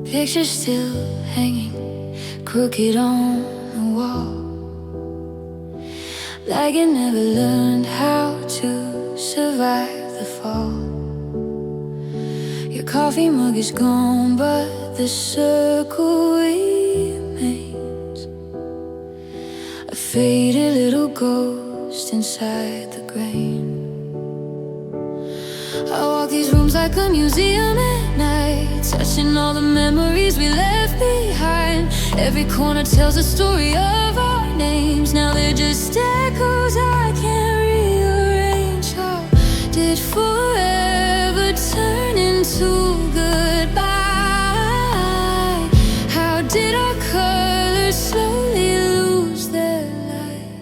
Picture still hanging crooked on the wall, like you never learned how to survive the fall. Your coffee mug is gone, but the circle remains, a faded little ghost inside the grain. I walk these rooms like a museum at night, touching all the memories we left behind. Every corner tells a story of our names. Now they're just echoes I can't rearrange. How did forever turn into goodbye? How did our colors slowly lose their light?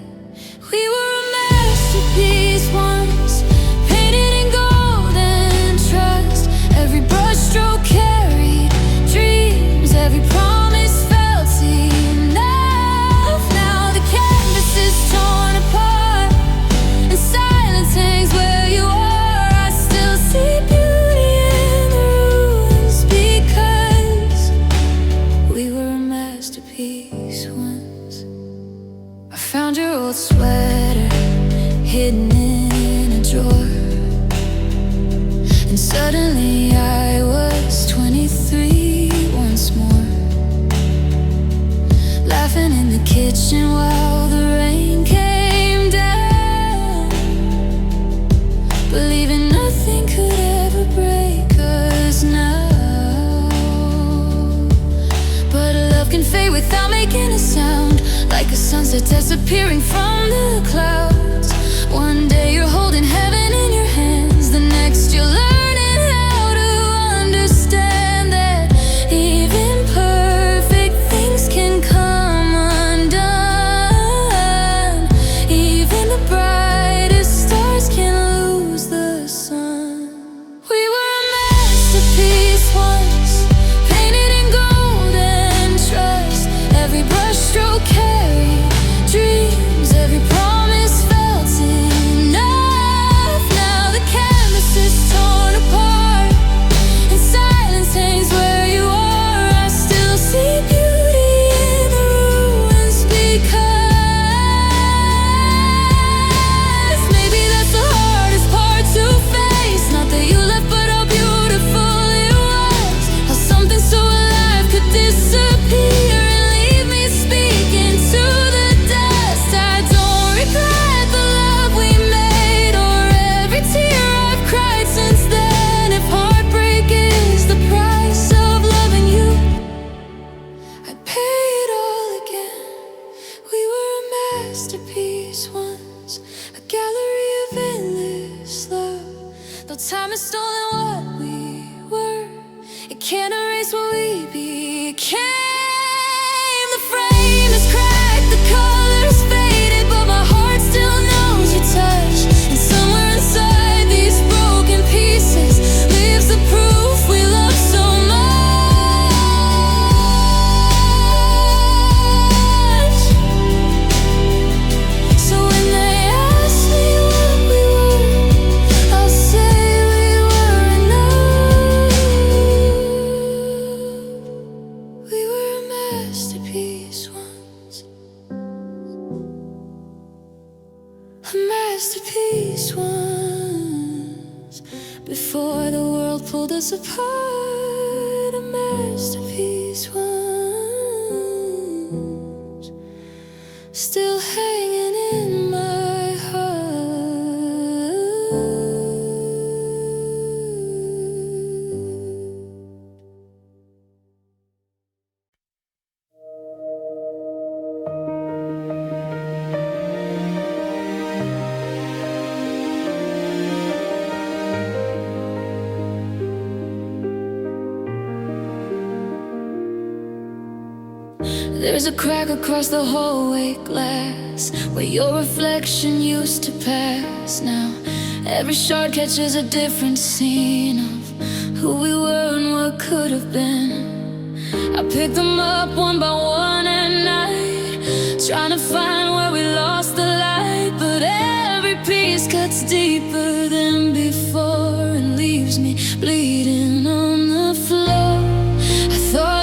We were a masterpiece once, painted in gold and trust. Every brushstroke carried dreams, every promise felt enough. Now the canvas is torn apart and silence hangs where you are. I still see beauty in the ruins because we were a masterpiece once. I found your old sweater hidden in a drawer, and suddenly I was 23 once more, laughing in the kitchen while the rain came down, believing nothing could ever break us now. But love can fade without making a sound, like a sunset disappearing from the clouds. One day you're holding heaven in your hands, the next you're learning how to understand that even perfect things can come undone. Even the brightest stars can lose the sun. We were a masterpiece once, painted in gold and trust. Every brushstroke carried dreams, every promise felt enough. Now the canvas is torn apart and silence hangs where you are. I still see beauty in the ruins because maybe that's the hardest part to face. Not that you left, but how beautiful it was. How something so alive could disappear and leave me speaking to the dust. I don't regret the love we made or every tear I've cried since then. If heartbreak is the price of loving you, I'd pay it all again. We were a masterpiece once, a gallery of endless love. Though time has stolen what we were, it can't erase what we became. The frame is cracked, the colors faded, but my heart still knows your touch. And somewhere inside these broken pieces lives the proof we love so much. So when they ask me what we were, I'll say we were enough. We were a masterpiece once, a masterpiece once, before the world pulled us apart. A masterpiece once, still hanging in my heart. There's a crack across the hallway glass where your reflection used to pass. Now every shard catches a different scene of who we were and what could have been. I pick them up one by one at night, trying to find where we lost the light. But every piece cuts deeper than before and leaves me bleeding on the floor. I thought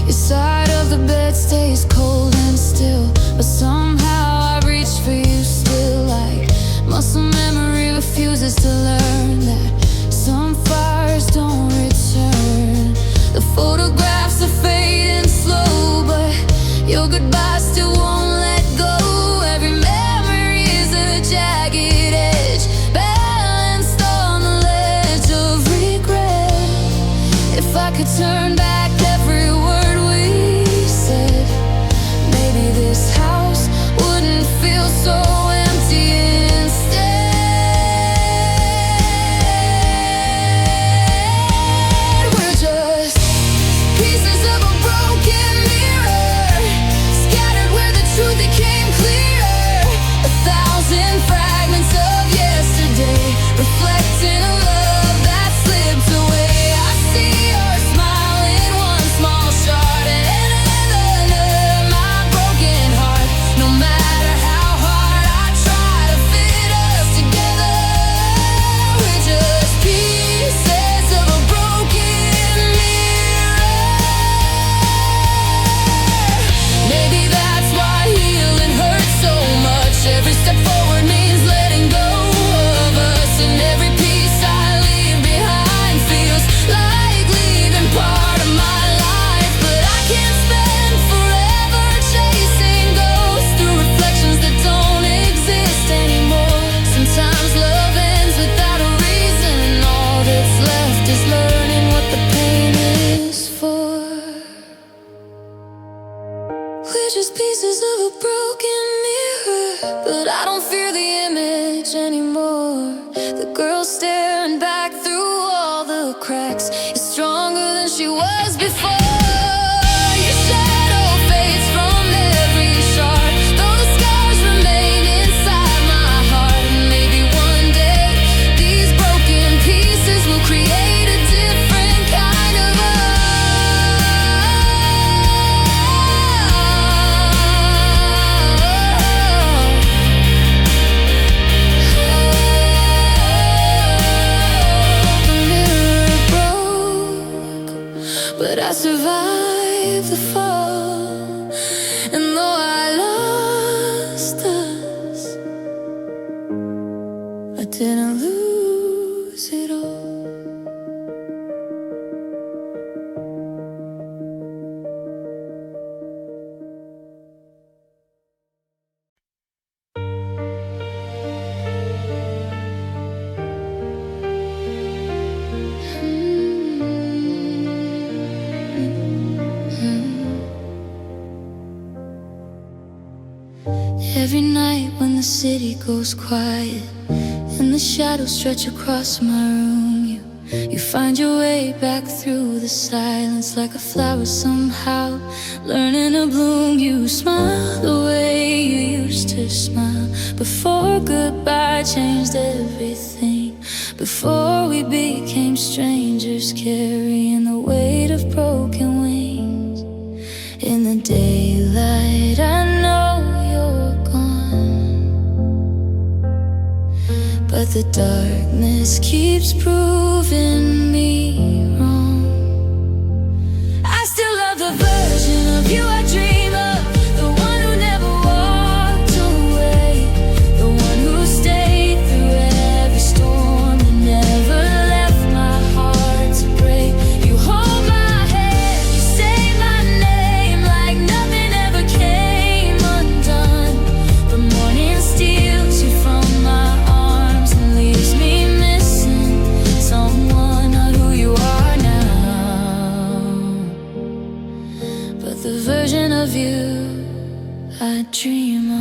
Your side of the bed stays cold and still, but somehow I reach for you still. Like muscle memory refuses to learn that some fires don't return. The photographs are fading slow, but your goodbye still won't let go. Every memory is a jagged edge, balanced on the ledge of regret. If I could turn back every word we said, maybe this house wouldn't feel so empty instead. We're just pieces of a broken mirror, scattered where the truth became clearer. 1,000 fragments of yesterday, reflecting a love that slipped away. I see your smile in one small shard, and another my broken heart. No matter how hard I try to fit us together, we're just pieces of a broken mirror. Maybe that's why healing hurts so much. Every step forward means letting go of us, and every piece I leave behind feels like leaving part of my life. But I can't spend forever chasing ghosts through reflections that don't exist anymore. Sometimes love ends without a reason, and all that's left is learning what the pain is for. We're just pieces of a broken mirror, but I don't fear the image anymore. The girl staring back through all the cracks is stronger than she was before. Your shadow fades from every shard, though the scars remain inside my heart. And maybe one day these broken pieces will create a different kind of The mirror broke, but I survived the fall. And though I lost us, I didn't lose it all. Every night when the city goes quiet and the shadows stretch across my room, you find your way back through the silence like a flower somehow learning to bloom. You smile the way you used to smile before goodbye changed everything. Before we became strangers, carrying the weight of broken wings. In the daylight, I know you're gone, but the darkness keeps proving me wrong. I still love the version of you I dream of, the one who never walked away, the one who stayed through every storm and never left my heart to break. You hold my hand, you say my name like nothing ever came undone. The morning steals you from my arms and leaves me missing someone, not who you are now, but the version of you I dream of.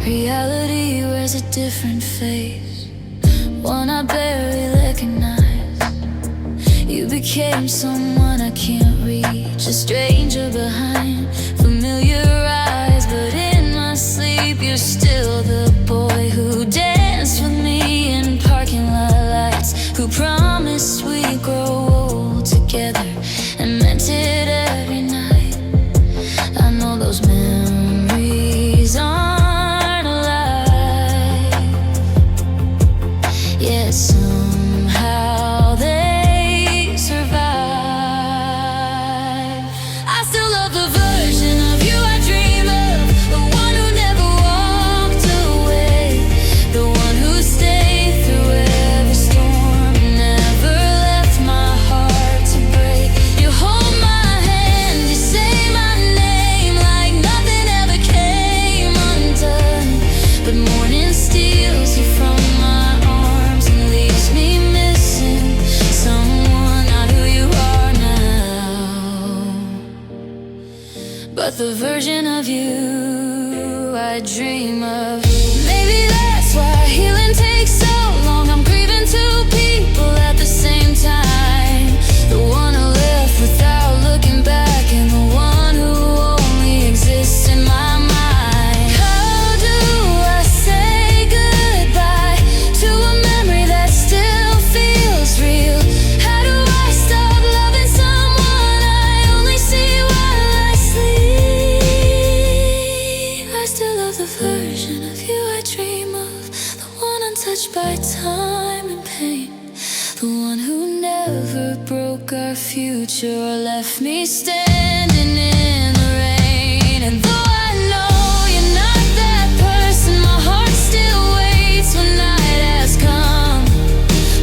Reality wears a different face, one I barely recognize. You became someone I can't reach, a stranger behind familiar eyes. But in my sleep you're still the boy who danced with me in parking lot lights, who promised we'd grow old together and meant it every night. I know those memories aren't alive. Yet somehow they survive. I still love the version of you I dream of, the one who never walked away, the one who stayed through every storm and never left my heart to break. You hold my hand, you say my name like nothing ever came undone. But morning steals you from my arms and leaves me missing someone, not who you are now, but the version of you I dream of. Maybe that's why healing takes so long. I'm grieving two people at the same time, the one who left without looking back and the one who only exists in my mind. How do I say goodbye to a memory that still feels real? How do I stop loving someone I only see while I sleep? I still love the version of you I dream of, the one untouched by time and pain, the one who never broke our future or left me standing in the rain. And though I know you're not that person, my heart still waits when night has come,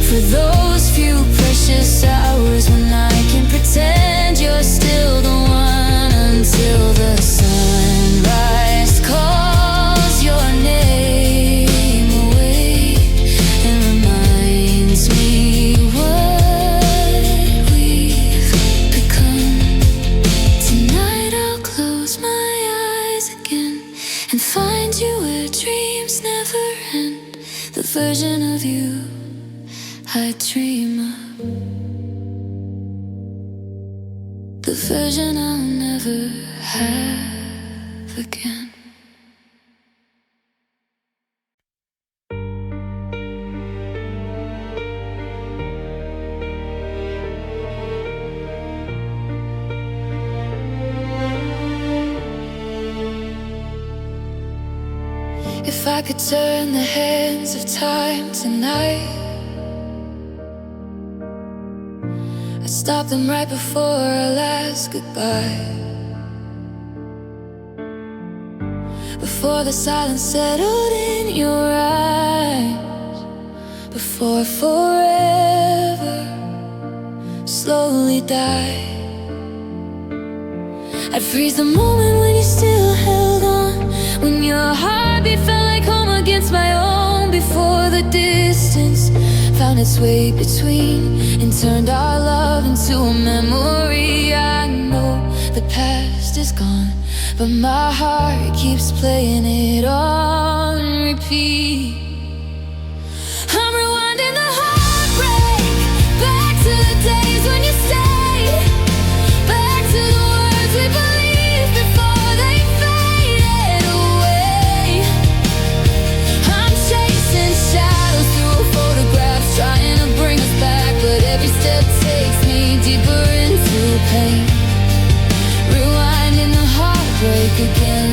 for those few precious hours when I can pretend you're still the one, until the sunrise calls your name away and reminds me what we've become. Tonight I'll close my eyes again and find you where dreams never end, the version of you I dream of, the version I'll never have again. If I could turn the hands of time tonight, I'd stop them right before our last goodbye, before the silence settled in your eyes, before forever slowly died. I'd freeze the moment when you still held on, when your heartbeat felt like home against my own, before the distance found its way between and turned our love into a memory. I know the past is gone, but my heart keeps playing it on repeat. I'm rewinding the heartbreak, back to the days when you stayed, back to the words we believed before they faded away. I'm chasing shadows through photographs, trying to bring us back, but every step takes me deeper into pain. Rewinding the heartbreak again.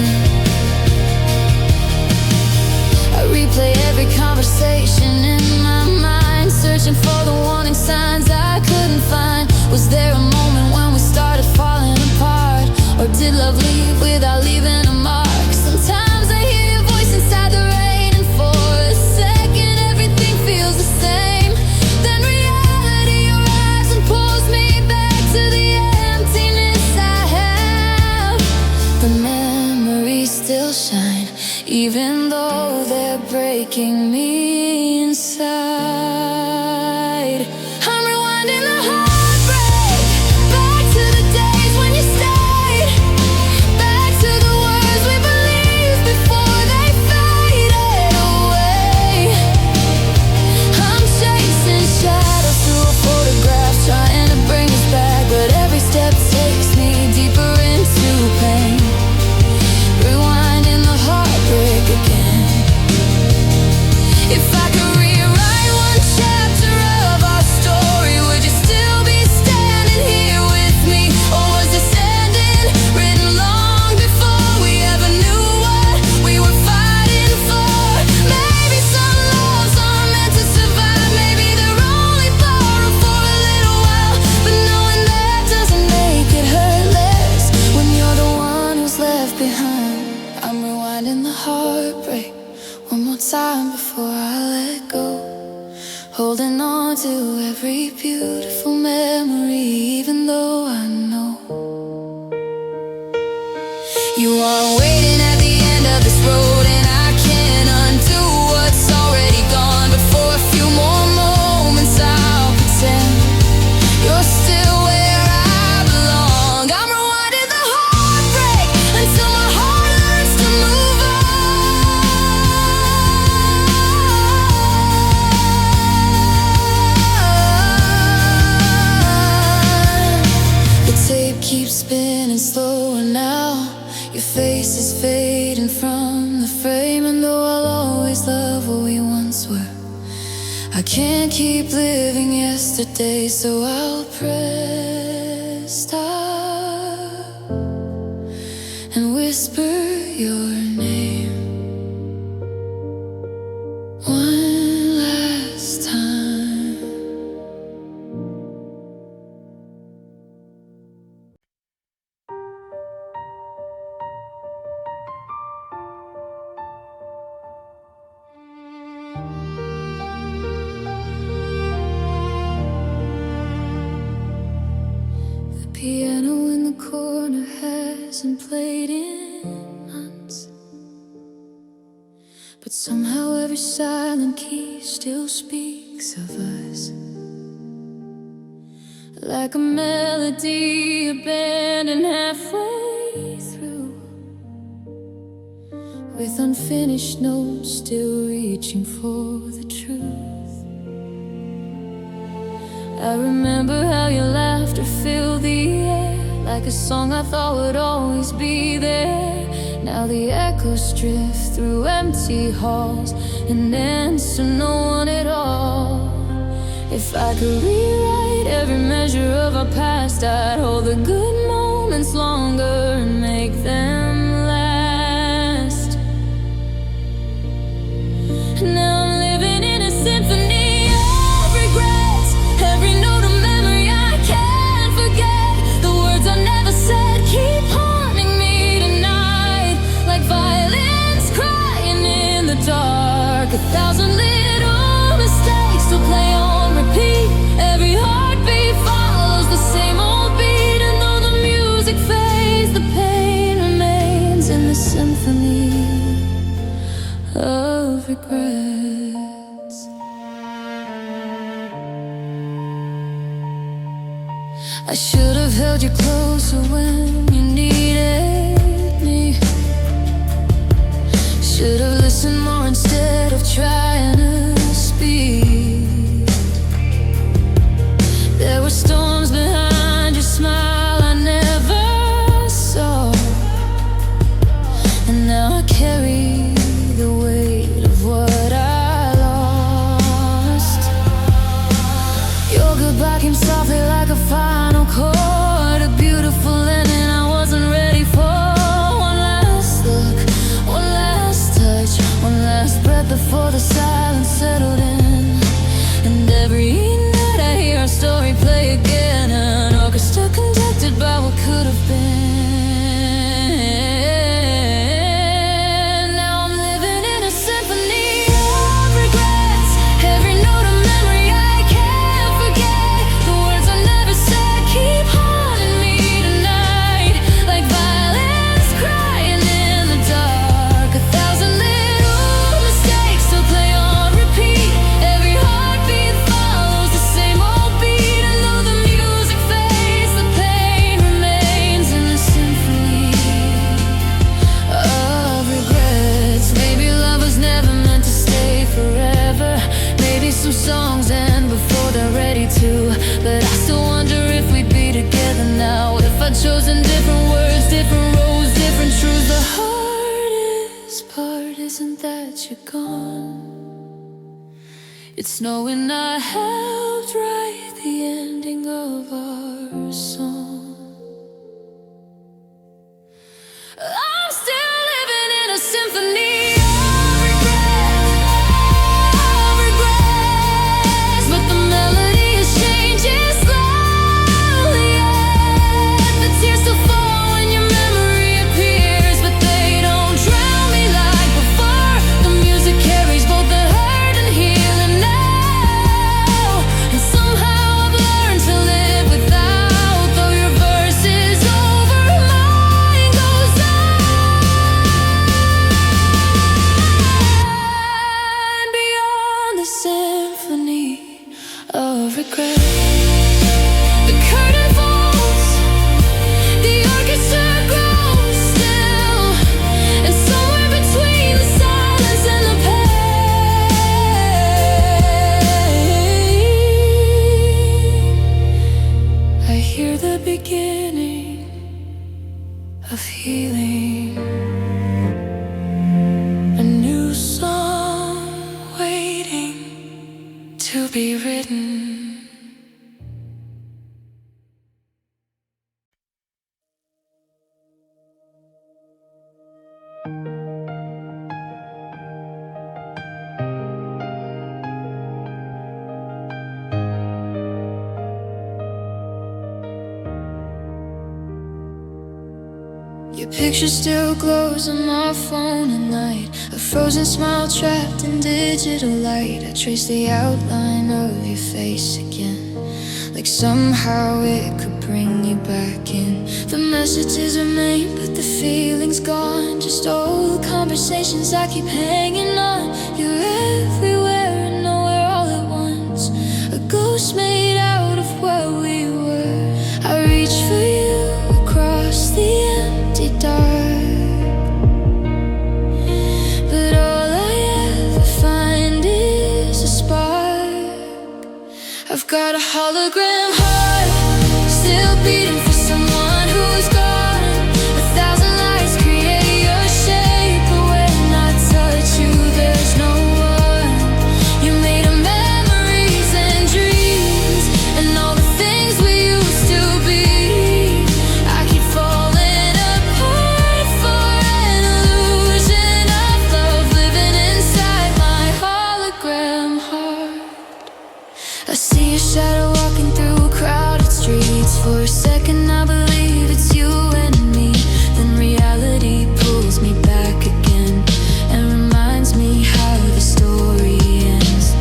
I replay every conversation in my mind, searching for the warning signs I couldn't find. Was there a moment when we started falling apart, or did love leave without leaving a mark? Sometimes I hear your voice inside the rain, and for a second everything feels the same. Then reality arrives and pulls me back to the emptiness I have. The memories still shine, even though they're breaking me inside. I'm rewinding the heartbreak, back to the days when you stayed, back to the words we believed before they faded away. I'm chasing shadows through a photograph, trying to bring us back, but every step takes me deeper into pain. Rewinding the heartbreak again. If I could rewrite one chapter behind. I'm rewinding the heartbreak one more time before I let go. Holding on to every beautiful memory, even though I know you are waiting at the end of this road, and I can't undo what's already gone. But for a few more moments I'll pretend you're still where I belong. I'm rewinding the heartbreak until my heart learns to move on. The tape keeps spinning slower now. Your face is fading from the frame, and though I'll always love what we once were, I can't keep living yesterday, so I'll press stop and whisper your name one last time. Piano in the corner hasn't played in months, but somehow every silent key still speaks of us. Like a melody abandoned halfway through, with unfinished notes still reaching for the truth. I remember how your laughter filled the air, like a song I thought would always be there. Now the echoes drift through empty halls and answer no one at all. If I could rewrite every measure of our past, I'd hold the good moments longer and make them last. Now I'm living in a symphony of regrets, every note of memory I can't forget. The words I never said keep haunting me tonight, like violins crying in the dark. 1,000 little mistakes to play on repeat. Every heartbeat follows the same old beat, and though the music fades, the pain remains in the symphony of regrets. I should have held you closer when you needed me. Should have listened more instead of trying to speak. There were storms behind your smile I never saw, and now I carry the weight of what I lost. Your goodbye came softly like a final chord, a beautiful ending I wasn't ready for. One last look, one last touch, one last breath before the silence settled in. And every night I hear our story play again, an orchestra conducted by what could have been. Now I'm living in a symphony of regrets, every note of memory I can't forget. The words I never said keep haunting me tonight, like violins crying in the dark. 1,000 little mistakes to play on repeat. Every heartbeat follows the same old beat, and though the music fades, the pain remains in the symphony of regrets. Maybe love was never meant to stay forever. Maybe some songs end before they're ready to, but I still wonder if we'd be together now, if I'd chosen different words, different roads, different truths. The hardest part isn't that you're gone, it's knowing I helped write the ending of our song. I'm still living in a symphony of regrets, but the melody is changing slowly. And the tears still fall when your memory appears, but Your picture still glows on my phone at night, a frozen smile trapped in digital light. I trace the outline of your face again, like somehow it could bring you back in. The messages remain, but the feeling's gone. Just old conversations I keep hanging on. You're everywhere and nowhere all at once, a ghost made out of what we were. I reach for you across the empty dark, but all I ever find is a spark. I've got a hologram heart, still beating for someone who's gone. 1,000 lights create your shape, but when I touch you, there's no one. You're made of memories and dreams, and all the things we used to be. I keep falling apart for an illusion of love living inside my hologram heart. I see your shadow walking through crowded streets. For a second I believe it's you and me, then reality pulls me back again and reminds me how the story ends.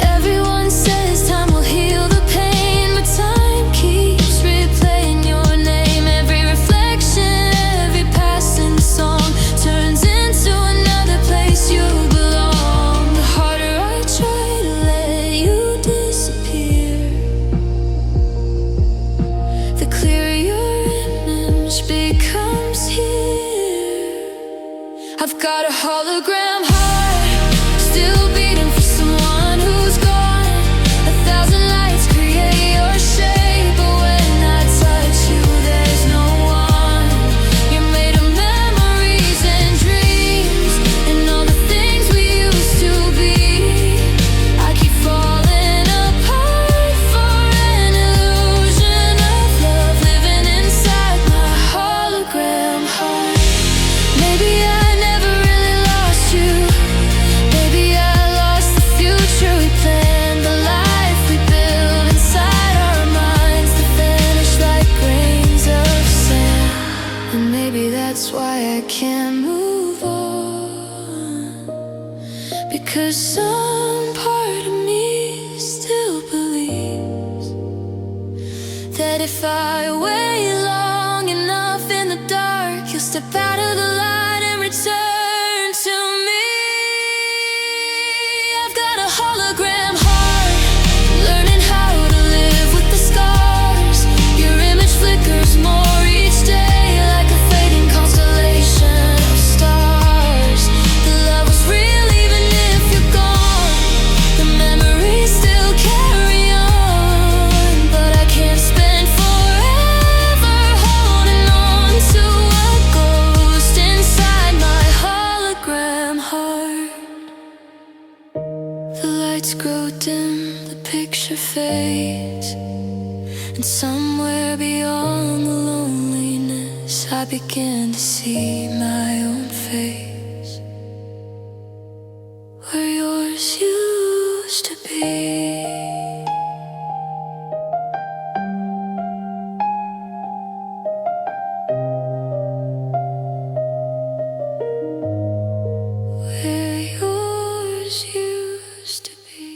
Everyone says time will heal the pain, but time keeps replaying your name. Every reflection, every passing song turns into another place you belong. The harder I try to let you disappear, the clearer your image becomes here. I've got a hologram heart, still beating for someone who's gone. 1,000 lights create your shape, but when I touch you, there's no one. You're made of memories and dreams, and all the things we used to be. I keep falling apart for an illusion of love living inside my hologram heart. Maybe I never really lost you. Maybe I lost the future we planned, the life we built inside our minds that vanish like grains of sand. And maybe that's why I can't move on, because some part of me still believes that if I wait long enough in the dark, you'll step out of the light and return to me. I've got a hologram heart, learning how to live with the scars. Your image flickers more each day, like a fading constellation of stars. The love was real even if you're gone. The memories still carry on, but I can't spend forever holding on to a ghost inside my hologram heart. The lights grow dim, the picture fades, and somewhere beyond the loneliness I began to see my own face, where yours used to be. Where yours used to be.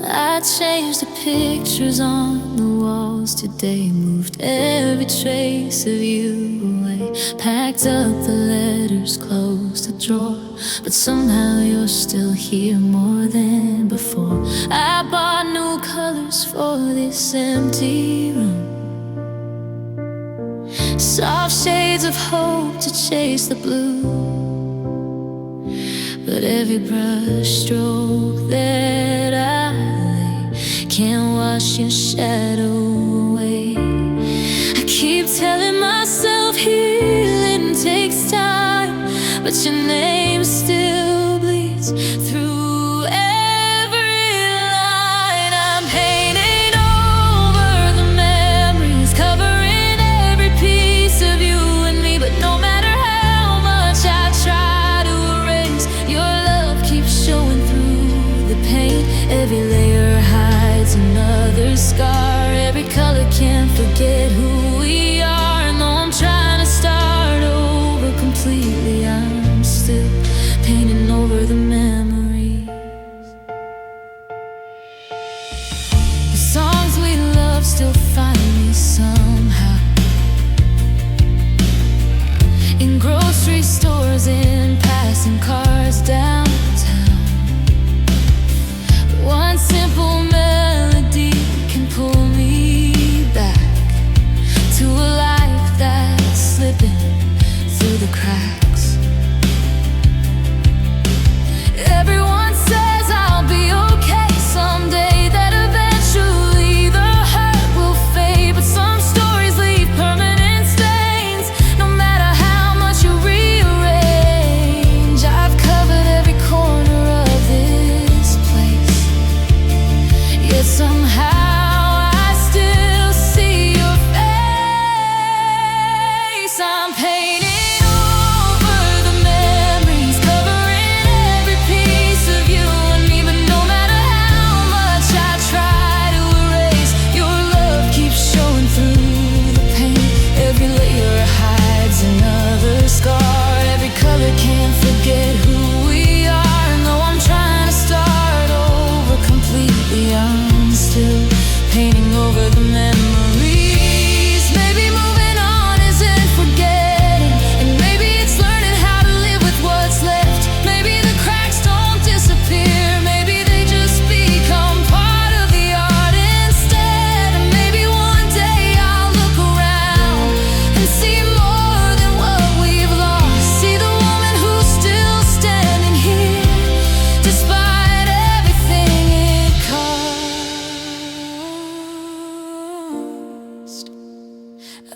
I changed the pictures on the walls today, moved every trace of you away, packed up the letters, closed the drawer, but somehow you're still here more than before. I bought new colors for this empty room, soft shades of hope to chase the blue, but every brush stroke that I lay can't wash your shadow away. I keep telling myself healing takes time, but your name's still memories. Through every line, I'm painting over the memories, covering every piece of you and me. But no matter how much I try to erase, your love keeps showing through the paint. Every layer hides another scar. Every color can't forget who we are. And though I'm trying to start over completely, I'm still painting over the memories. The songs we love still find me somehow, in grocery stores, in passing cars downtown. One simple melody can pull me back to a life that's slipping through the cracks. Everyone says I'll be okay someday, that eventually the hurt will fade. But some stories leave permanent stains, no matter how much you rearrange. I've covered every corner of this place, yet somehow I still see your face. I'm painting over the memories, covering every piece of you and me. But no matter how much I try to erase, your love keeps showing through the paint. Every layer hides another scar. Every color can't forget who we are. And though I'm trying to start over completely, I'm still painting over the memories. Maybe moving on isn't forgetting, and maybe it's learning how to live with what's left. Maybe the cracks don't disappear, maybe they just become part of the art instead. And maybe one day I'll look around and see more than what we've lost. See the woman who's still standing here, despite everything it cost.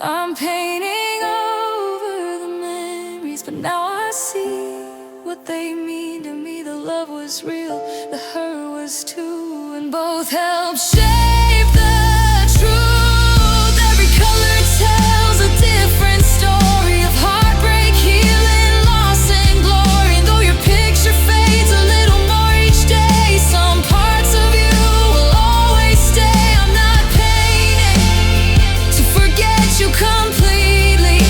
I'm painting over the memories, but now I see what they mean to me. The love was real, the hurt was too, and both help shape the truth. Every color tells a different story of heartbreak, healing, loss, and glory. And though your picture fades a little more each day, some parts of you will always stay. I'm not painting to forget you completely,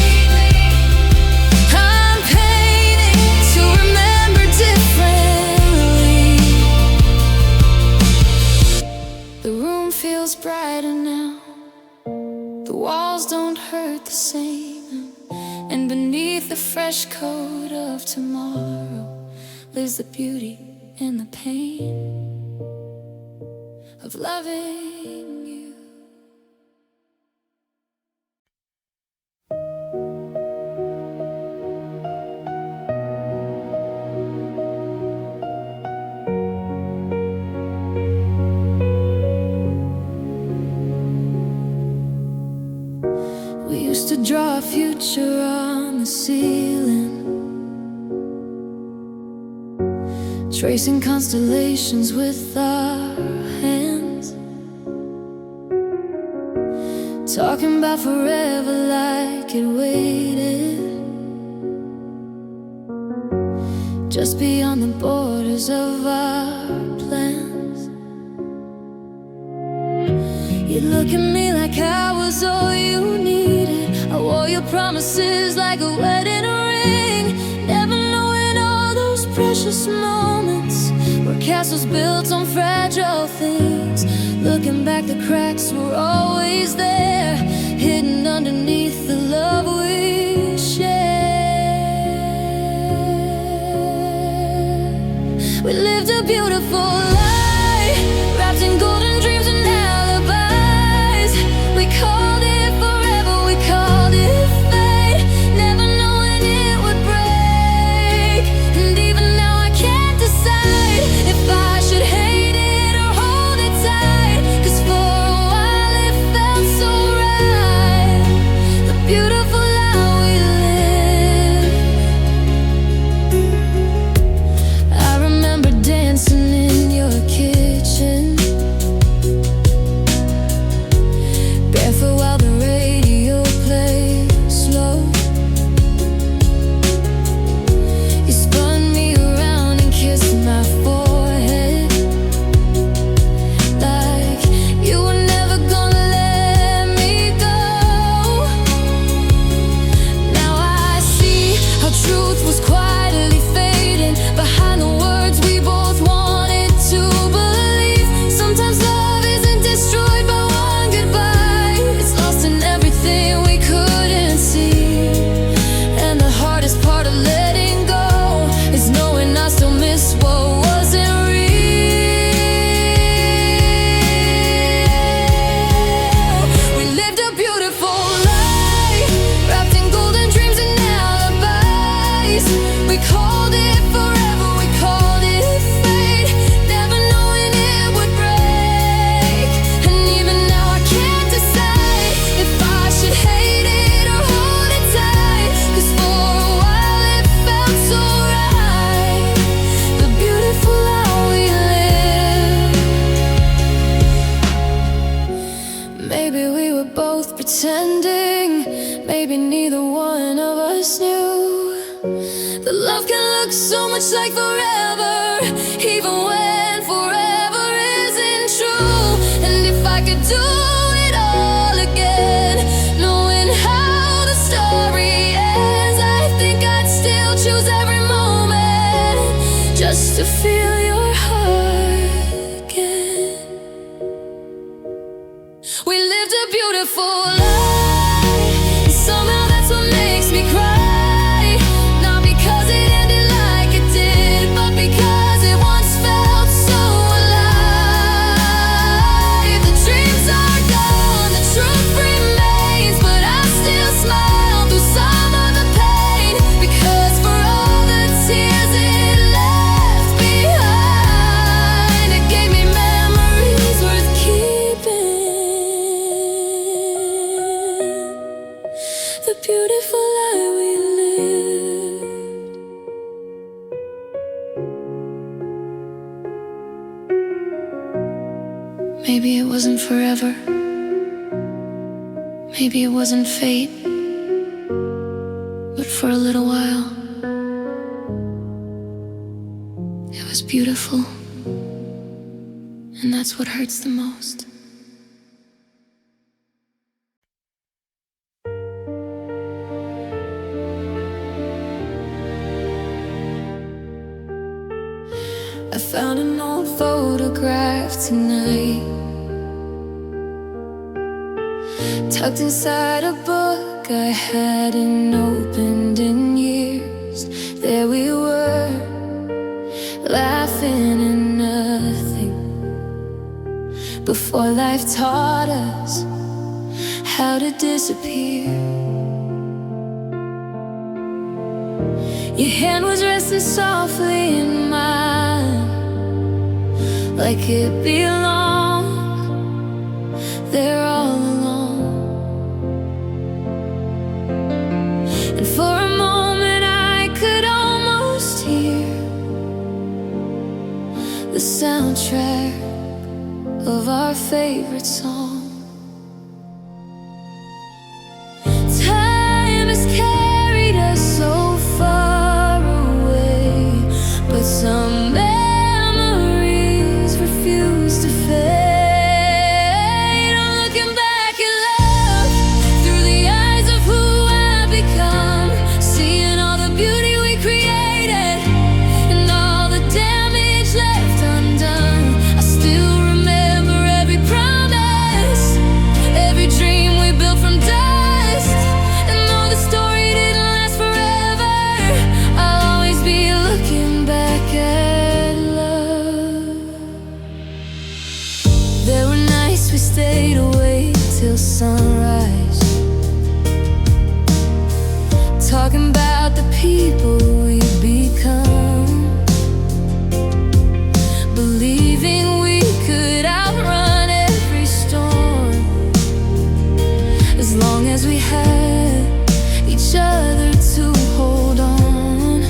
I'm painting to remember differently. The room feels brighter now, the walls don't hurt the same, and beneath the fresh coat of tomorrow lives the beauty and the pain of loving you. We used to draw a future on the ceiling, tracing constellations with our hands, talking about forever like it waited just beyond the borders of our plans. You look at me like I was all you needed. I wore your promises like a wedding ring, never knowing all those precious moments were castles built on fragile things. Looking back, the cracks were always there, hidden underneath the love we shared. We lived a beautiful life, wrapped in golden dreams and alibis. We called it forever, we called it fate, never knowing it would break. And even now I can't decide if I should hate it or hold it tight, 'cause for a while it felt so right, the beautiful life we lived. I remember so much like forever, even when forever isn't true. And if I could do it all again, knowing how the story ends, I think I'd still choose every moment just to feel your heart again. We lived a beautiful life, and somehow that's what makes me cry. Not because it ended like it did, but because it once felt so alive. The dreams are gone, the truth remains, but I still smile through some of the pain, because for all the tears it left behind, it gave me memories worth keeping. The beautiful life we lived. Maybe it wasn't forever, maybe it wasn't fate, but for a little while it was beautiful, and that's what hurts the most. I found an old photograph tonight, tucked inside a book I hadn't opened in years. There we were, laughing at nothing, before life taught us how to disappear. Your hand was resting softly in mine, like it belonged there all along. And for a moment I could almost hear the soundtrack of our favorite song. Time has carried us so far away, but some memories refuse to fade. I'm looking back at love through the eyes of who I've become, seeing all the beauty we created and all the damage left undone. I still remember every promise, every dream we built from dust. And though the story didn't last forever, I'll always be looking back at love. There were nights we stayed awake till sunrise, talking about the people we'd become, believing we could outrun every storm, as long as we had each other to hold on.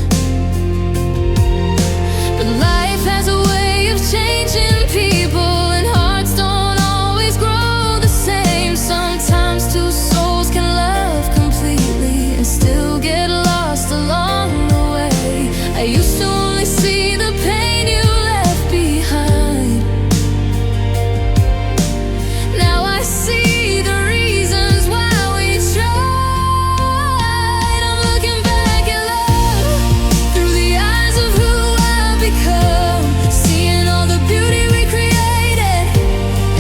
But life has a way of changing people, and hearts don't always grow the same. Sometimes two souls can love completely and still get lost along the way. I used to only see the pain you left behind. Now I see the reasons why we tried. I'm looking back at love through the eyes of who I've become, seeing all the beauty we created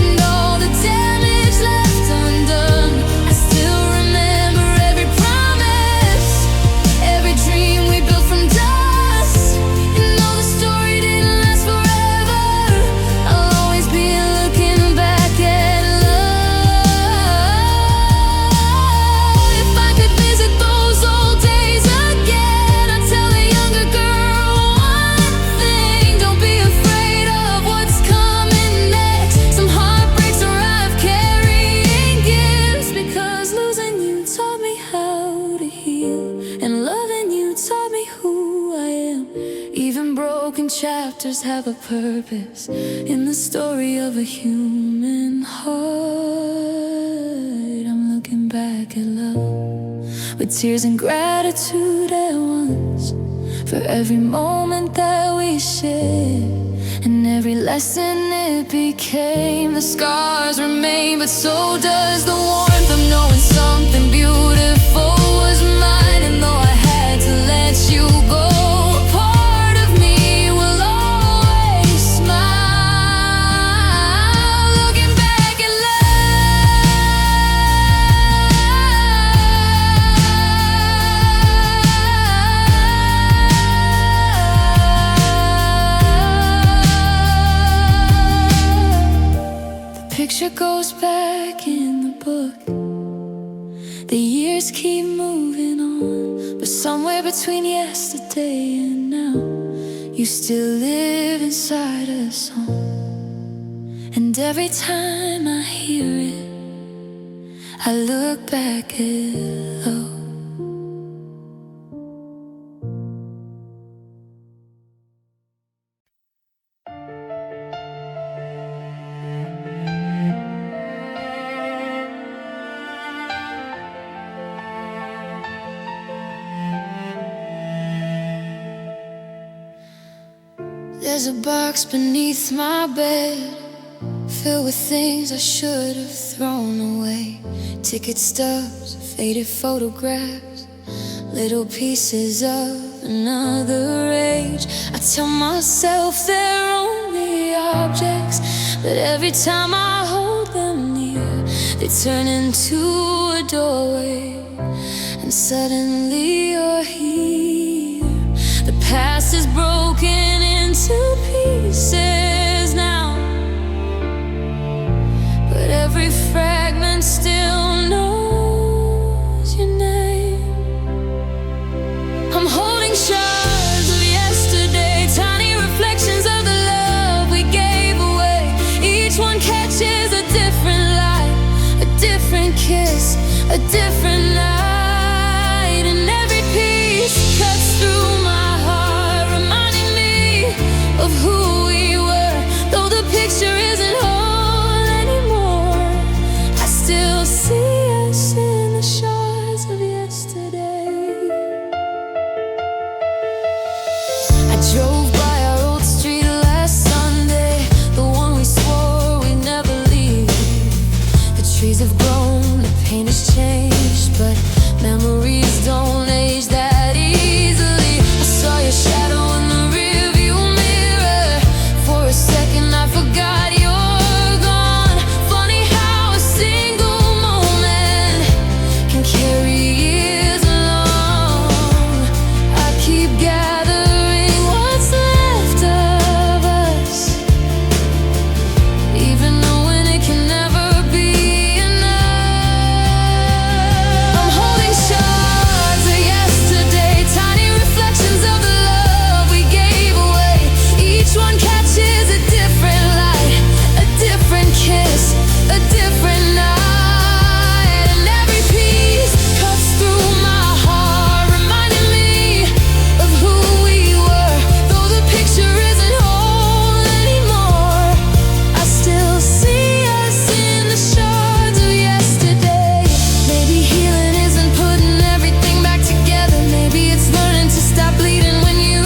and all the damage left undone. I still remember every promise, every dream we built from dust. And though the story didn't last forever, I'll always be looking back at love. If I could visit those old days again, I'd tell a younger girl one thing: don't be afraid of what's coming next. Some heartbreaks arrive carrying gifts, because losing you taught me how to heal, and loving you taught me who I am. Even broken chapters have a purpose in the story of a human heart. I'm looking back at love with tears and gratitude at once, for every moment that we shared, and every lesson it became. The scars remain, but so does the warmth of knowing something beautiful was mine. And though I had to let you go, a part of me will always smile, looking back at picture goes back in the book. The years keep moving on, but somewhere between yesterday and now, you still live inside a song. And every time I hear it, I look back at love. There's a box beneath my bed, filled with things I should have thrown away. Ticket stubs, faded photographs, little pieces of another age. I tell myself they're only objects, but every time I hold them near, they turn into a doorway, and suddenly you're here. The past is broken into pieces now, but every fragment still knows your name. I'm holding shards of yesterday, tiny reflections of the love we gave away. Each one catches a different light, a different kiss, a different night, and every piece cuts through my heart, reminding me of who we were. Though the picture isn't whole anymore, I still see us in the shards of yesterday. I drove by our old street last Sunday, the one we swore we'd never leave. The trees have grown, the paint has changed, but memories don't age that easily. I saw your shadow in the rearview mirror. For a second I forgot you're gone. Funny how a single moment can carry years along. I keep gathering what's left of us, even knowing it can never be enough. I'm holding shards of yesterday, tiny reflections of the love we gave away. Each one catches a different light, a different kiss, a different night, and every piece cuts through my heart, reminding me of who we were. Though the picture isn't whole anymore, I still see us in the shards of yesterday. Maybe healing isn't putting everything back together. Maybe it's learning to stop bleeding when you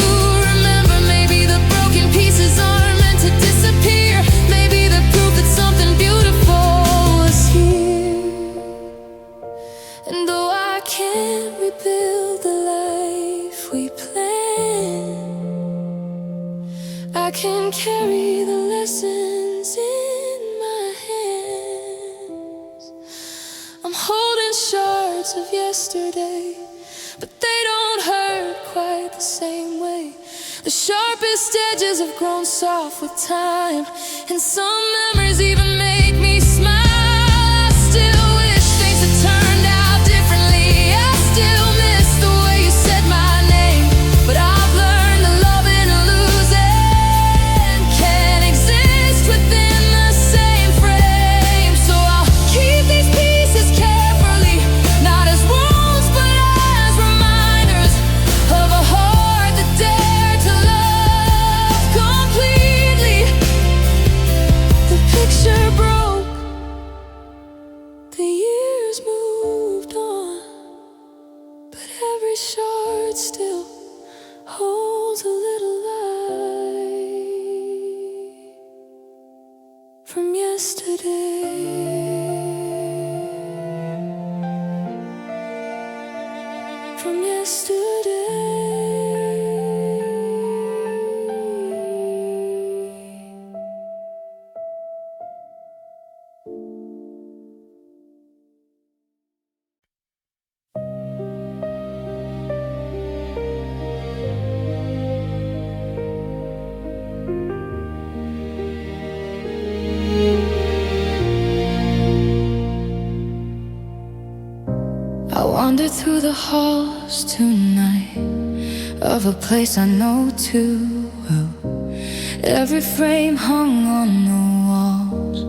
remember. Maybe the broken pieces aren't meant to disappear. Maybe the proof that something beautiful was here. And though I can't rebuild the life we planned, I can carry the lessons in my hands. I'm holding shards of yesterday, but they don't hurt quite the same way. The sharpest edges have grown soft with time, and some memories even make me smile. I still wish things had turned out differently. I still miss the way you said my name, but I've learned that loving and losing can't exist within the same frame. So I'll keep these pieces carefully, not as wounds but as reminders of a heart that dared to love completely. The picture broke from yesterday. From yesterday. I wander through the halls tonight of a place I know too well. Every frame hung on the walls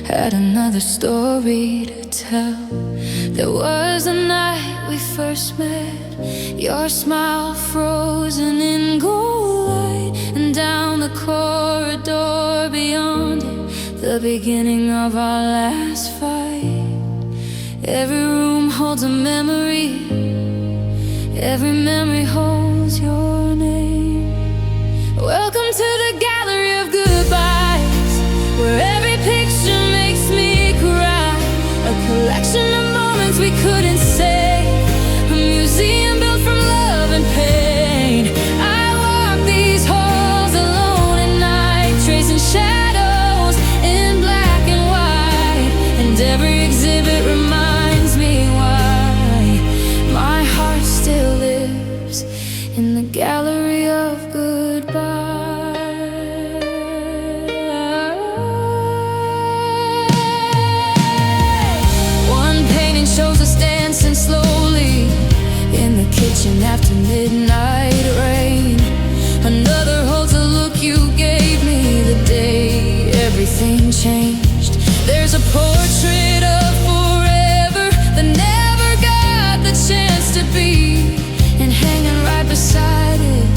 had another story to tell. There was a night we first met, your smile frozen in gold light, and down the corridor beyond it, the beginning of our last fight. Every room holds a memory, every memory holds your name. Welcome to the gallery of goodbyes, where every picture makes me cry. A collection of moments we couldn't say, a museum built from love and pain. I walk these halls alone at night, tracing shadows in black and white, and every exhibit reminds me why my heart still lives in the gallery of goodbye. One painting shows us dancing slowly in the kitchen after midnight rain. Another holds a look you gave me the day everything changed. There's a portrait of forever that never got the chance to be, and hanging right beside it,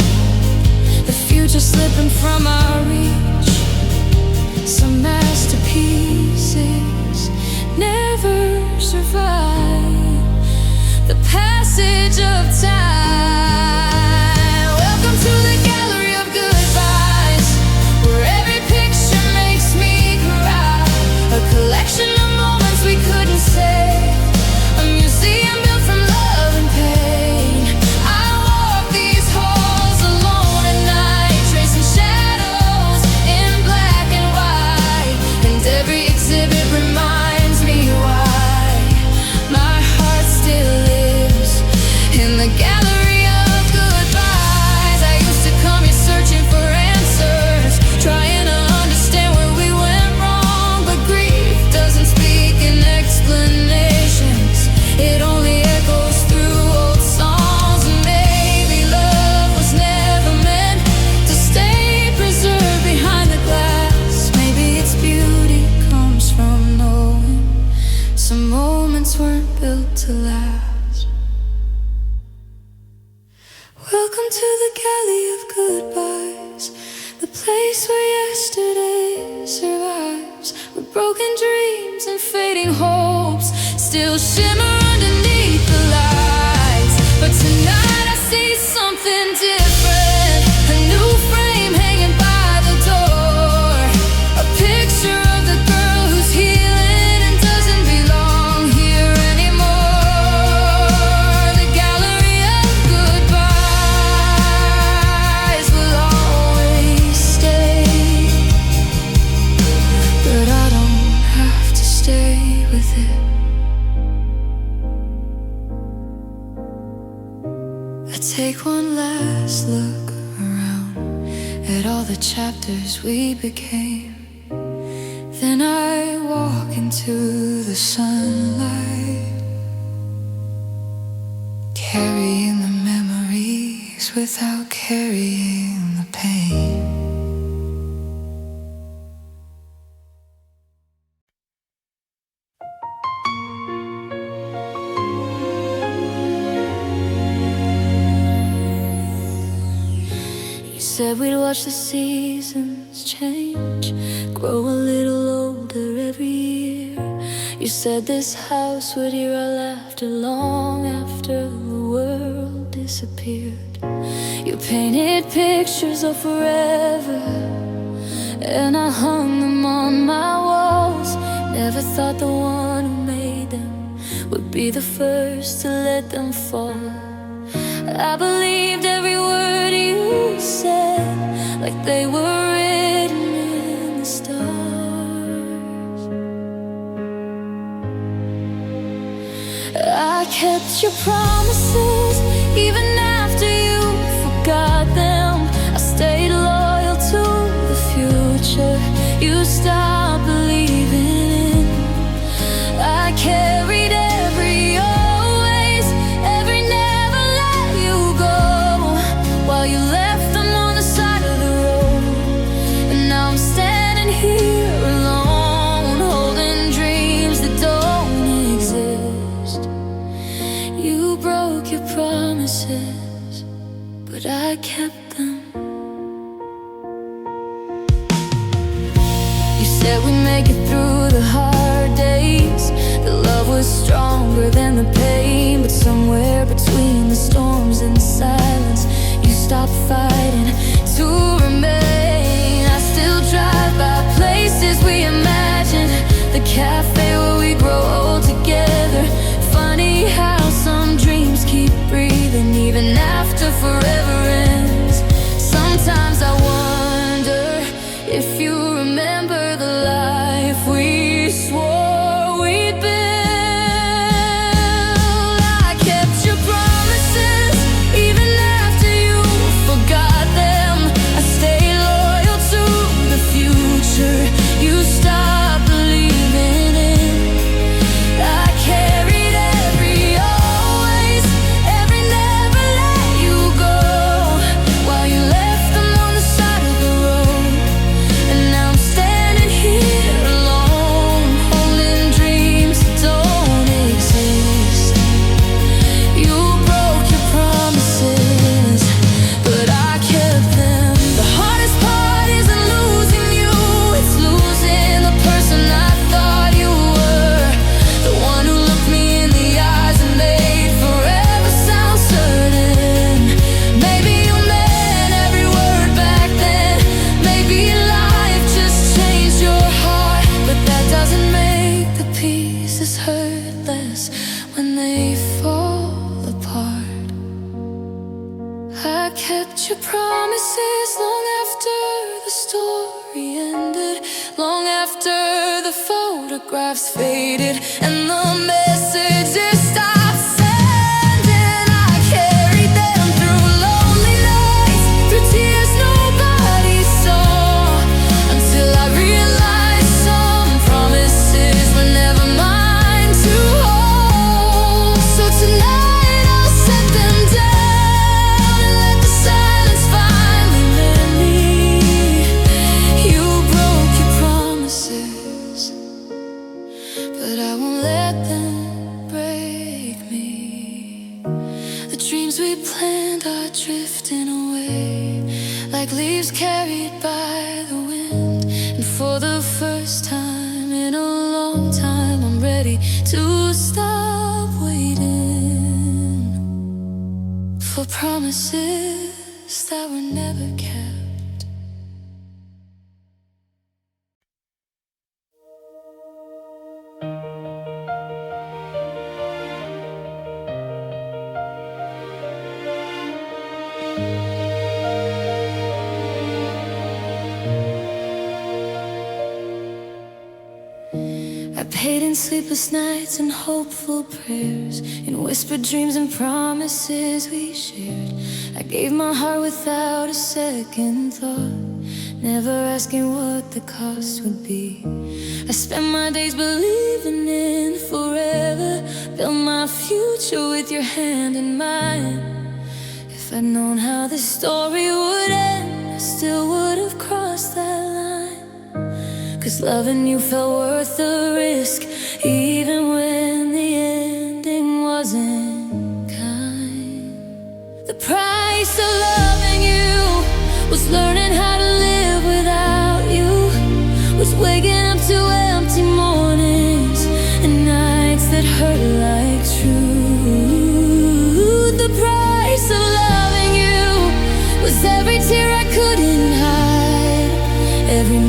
the future slipping from our reach. Some masterpieces never survive the passage of time. Welcome to the gallery of goodbyes, where every picture makes me cry. A collection of moments we couldn't say, a museum built from love and pain. I walk these halls alone at night, tracing shadows in black and white, and every exhibit reminds me why my heart still lives in the gallery of goodbyes. I used to come here searching for answers, trying to understand where we went wrong, but grief doesn't speak in explanations, it only echoes through old songs. And maybe love was never meant to stay preserved behind the glass. Maybe its beauty comes from knowing some moments weren't built to last. Welcome to the galley of goodbyes, the place where yesterday survives, where broken dreams and fading hopes still shimmer underneath the lights. But tonight I see something different, a new frame hanging by the door, a picture of the girl who's healing and doesn't belong here anymore. The gallery of goodbyes will always stay, but I don't have to stay with it. I take one last look around at all the chapters we became, then I walk into the sunlight, carrying the memories without carrying the pain. You said we'd watch the seasons change, grow a little older every year. You said this house would hear our laughter long after the world disappeared. You painted pictures of forever, and I hung them on my walls. Never thought the one who made them would be the first to let them fall. I believed every word you said, like they were written in the stars. I kept your promises even after you forgot them. I stayed loyal to the future you stopped believing in. I carried every always, every never let you go, while you left them on the side of the road. And now I'm standing here alone, holding dreams that don't exist. You broke your promises, but I kept them. You said we'd make it through the hard days, that love was stronger than the pain. But somewhere between the storms and the silence, you stopped fighting to remain. I still drive by places we imagined, the cafe where we grow old together. Funny how some dreams keep breathing even after forever ends. Sometimes I wonder if you remember the life we swore we'd build. I kept your promises even after you forgot them. I stayed loyal to the future you stopped believing in. I carried every always, every never let you go, while you left them on the side of the road. And now I'm standing here alone, holding dreams that don't exist. You broke your promises, but I kept them. The hardest part isn't losing you, it's losing the person I thought you were. The one who looked me in the eyes and made forever sound certain. Maybe you meant every word back then, maybe life just changed your heart, but that doesn't make the pieces hurt less when they fall apart. I kept your promises long after the story ended, long after the photographs faded and the messages stopped sending. I carried them through lonely nights, through tears nobody saw, until I realized some promises were never mine to hold. So tonight I'll set them down and let the silence finally let me. You broke your promises, but I won't let them break me. The dreams we planned are drifting away, like leaves carried by the wind. And for the first time in a long time, I'm ready to stop waiting for promises that were never kept. I paid in sleepless nights and hopeful prayers, in whispered dreams and promises we shared. I gave my heart without a second thought, never asking what the cost would be. I spent my days believing in forever, built my future with your hand in mine. If I'd known how this story would end, I still would have crossed that line. 'Cause loving you felt worth the risk, even when the ending wasn't kind. The price of loving you was learning how to live without you, was waking up to empty mornings and nights that hurt like truth. The price of loving you was every tear I couldn't hide, every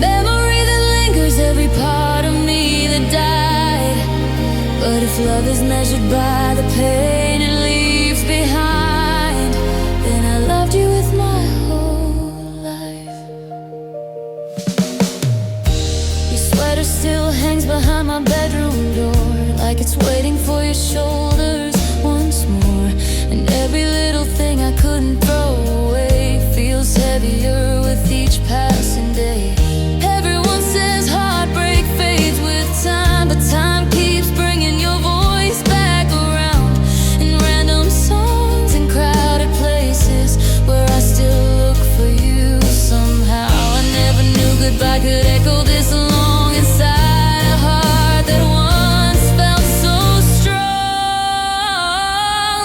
behind my bedroom door, like it's waiting for your shoulders once more. And every little thing I couldn't throw away feels heavier with each passing day. Everyone says heartbreak fades with time, but time keeps bringing your voice back around in random songs and crowded places where I still look for you somehow. I never knew goodbye could echo this long inside a heart that once felt so strong.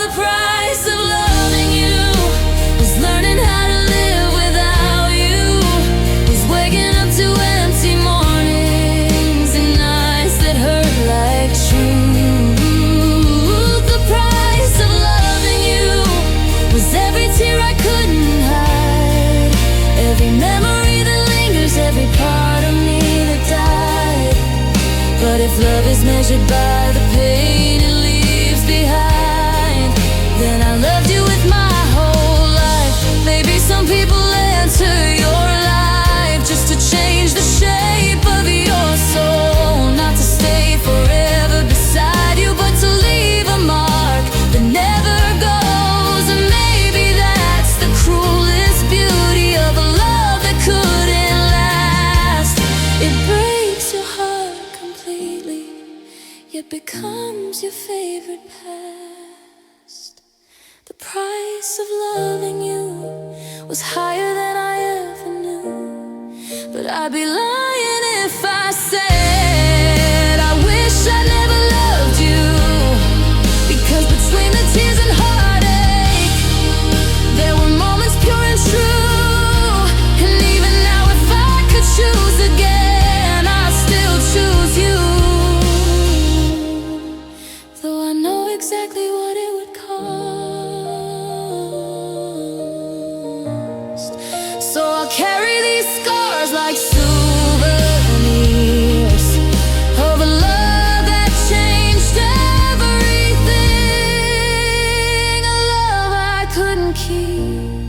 The price of loving you was learning how to live without you, was waking up to empty mornings and nights that hurt like truth. The price of loving you was every tear I couldn't hide, every memory that lingers, every part of me that died. But if love is measured by the pain it leaves behind, then I loved you with my whole life. Maybe some people enter your life just to change the shape of your soul, not to stay forever beside you, but to leave a mark that never goes. And maybe that's the cruelest beauty of a love that couldn't last. It breaks your heart completely, yet becomes your favorite past. The price of loving you was higher than I ever knew, but I'd be lying if I said I wish I never loved you, because between the tears and heartache there were moments pure and true. And even now if I could choose again, I'd still choose you, though I know exactly what it would cost. So I'll carry these scars like souvenirs of a love that changed everything, a love I couldn't keep,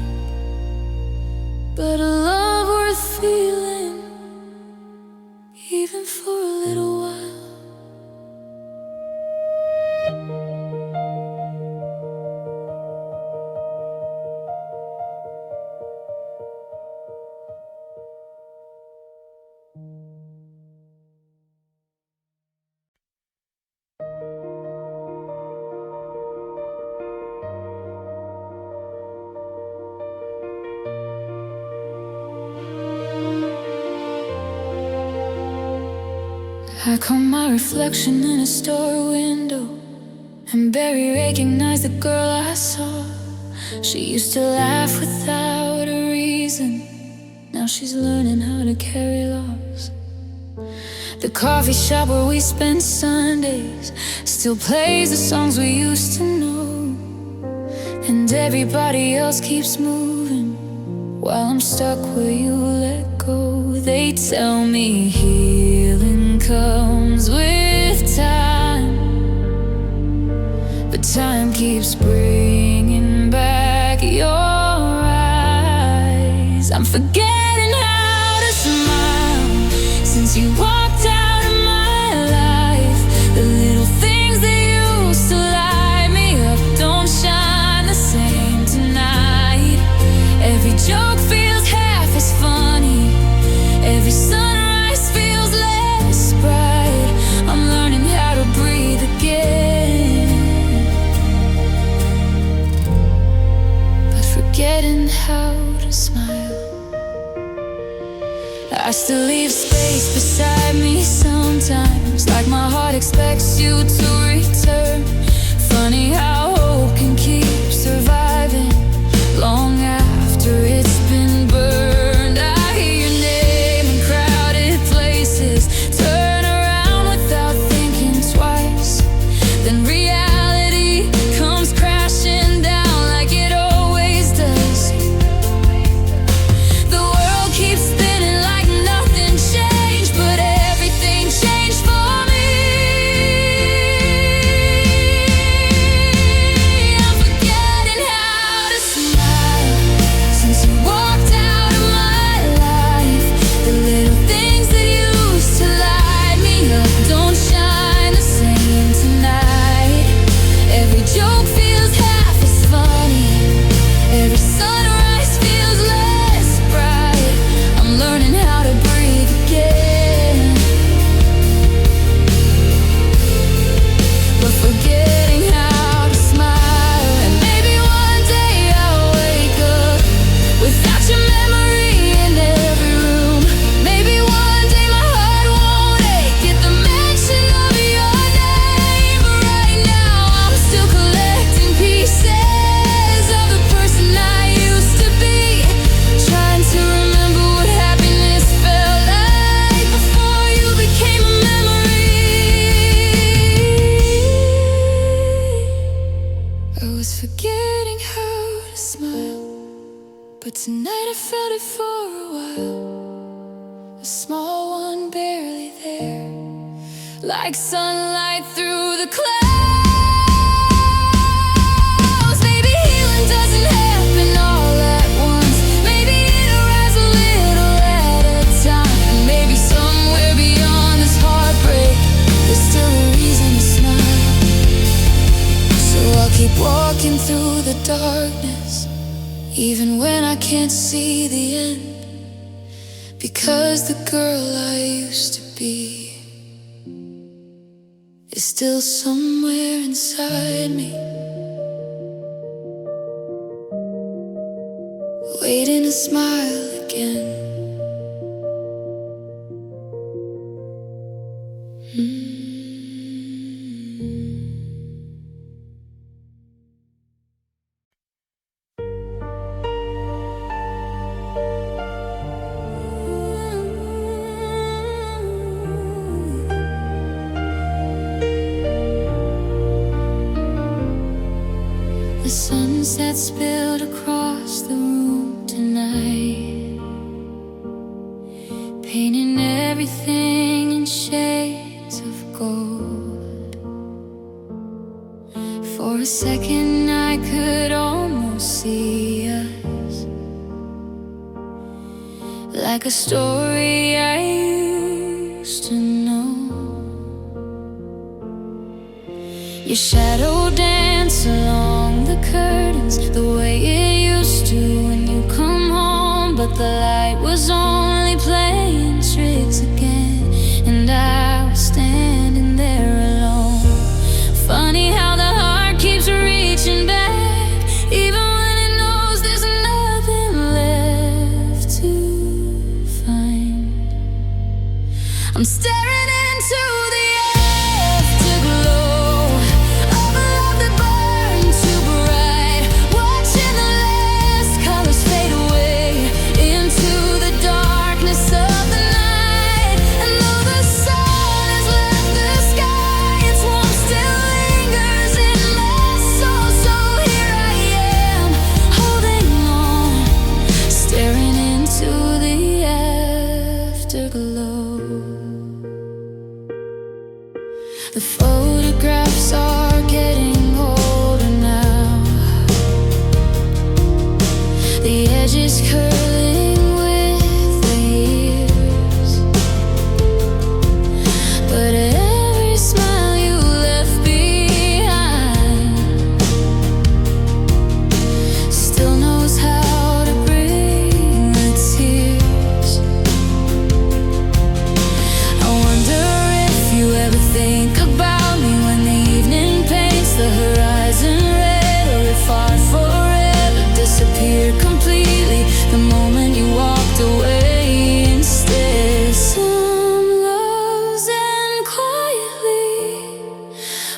but a love worth feeling, even for a little while. I caught my reflection in a store window and barely recognized the girl I saw. She used to laugh without a reason, now she's learning how to carry loss. The coffee shop where we spent Sundays still plays the songs we used to know, and everybody else keeps moving while I'm stuck where you let go. They tell me healing comes with time, but time keeps bringing back your eyes. I'm forgetting how to smile since you walked out of my life. The little things that used to light me up don't shine the same tonight. Every joke feels half as funny, every sunrise feels less bright. I'm learning how to breathe again, but forgetting how to smile. I still leave space beside me sometimes, like my heart expects you to return. Funny how hope can keep surviving long after it's been burned. I hear your name in crowded places, turn around without thinking twice, then reality comes crashing down like it always does. The world keeps spinning like nothing changed, but everything changed for me. like sunlight through the clouds. Maybe healing doesn't happen all at once. Maybe it arrives a little at a time. And maybe somewhere beyond this heartbreak, there's still a reason to smile. So I'll keep walking through the darkness, even when I can't see the end, because the girl I used to be is still somewhere inside me, waiting to smile again. The sunset spilled across the room tonight, painting everything in shades of gold. For a second I could almost see us, like a story I used to know. Your shadow dance along the curtains, the way it used to when you come home. But the light was only playing tricks again, and I was standing there alone. Funny how the heart keeps reaching back, even when it knows there's nothing left to find. I'm staring into the afterglow of a love that burned too bright, watching the last colors fade away into the darkness of the night. And though the sun has left the sky, its warmth still lingers in my soul. So here I am, holding on, staring into the afterglow. The photographs are getting older now, the edges curling with the years. But every smile you left behind still knows how to bring the tears. I wonder if you ever think about me when the evening paints the horizon red, or if I forever disappear completely the moment you walked away instead. Some loves end quietly,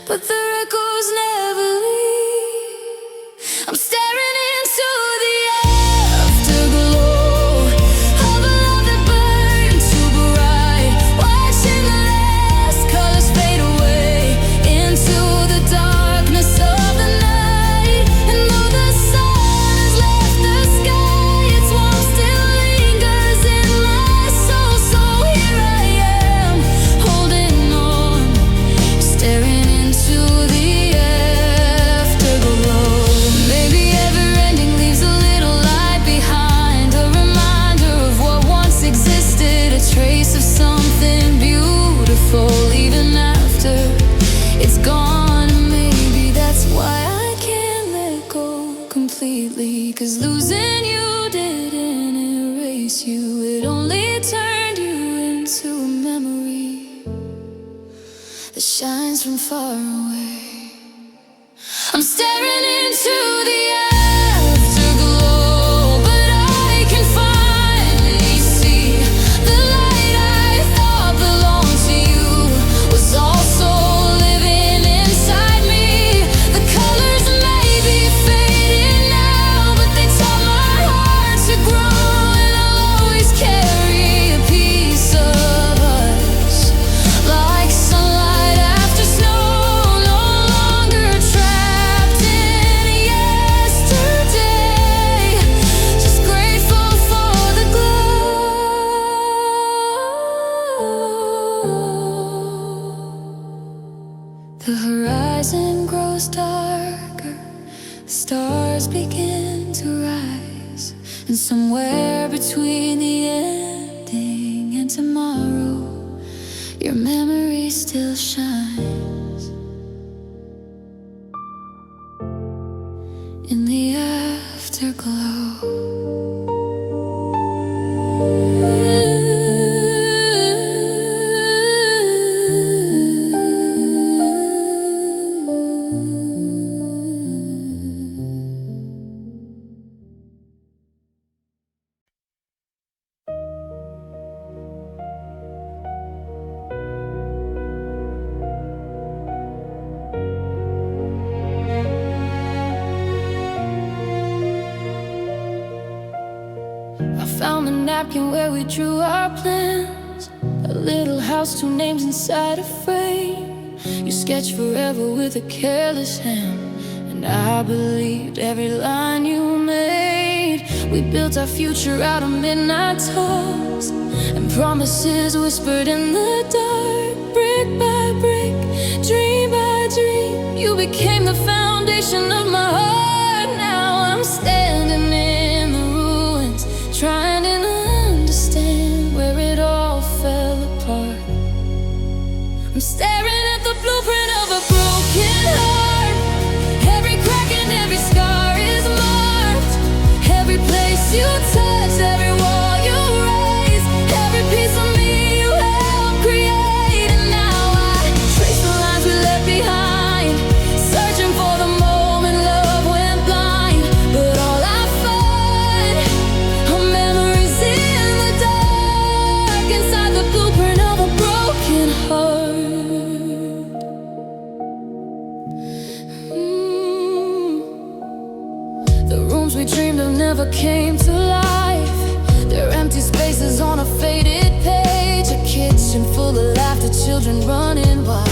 but the echoes never leave. I'm staring into the afterglow of a love that burned too bright, watching the last colors fade away into the darkness of the night. And though the sun has left the sky, its warmth still lingers in my soul. So here I am, holding on, staring into the afterglow. Maybe every ending leaves a little light behind, a reminder of what once existed, a trace of something beautiful even after it's gone. Maybe that's why I can't let go completely, 'cause losing you didn't erase you, it only turned you into a memory that shines from far away. I'm staring into the afterglow, but I can finally see the light I thought belonged to you was also living inside me. The colors may be fading now, but they taught my heart to grow, and I'll always carry a piece of us, like sunlight after snow, no longer trapped in Your memory still shines in the afterglow. Found a napkin where we drew our plans, a little house, 2 names inside a frame. You sketched forever with a careless hand, and I believed every line you made. We built our future out of midnight talks and promises whispered in the dark. Brick by brick, dream by dream, you became the foundation of my heart. Now I'm standing in the ruins, trying to understand where it all fell apart. I'm staring at the blueprint of a broken heart. Every crack and every scar is marked. Every place you touch, every wall you raise, every piece of me you helped create. And now I trace the lines we left behind, searching for the moment love went blind. But all I find are memories in the dark, inside the blueprint of a broken heart. The rooms we dreamed of never came to life. They're empty spaces on a faded page, a kitchen full of laughter, children running wild,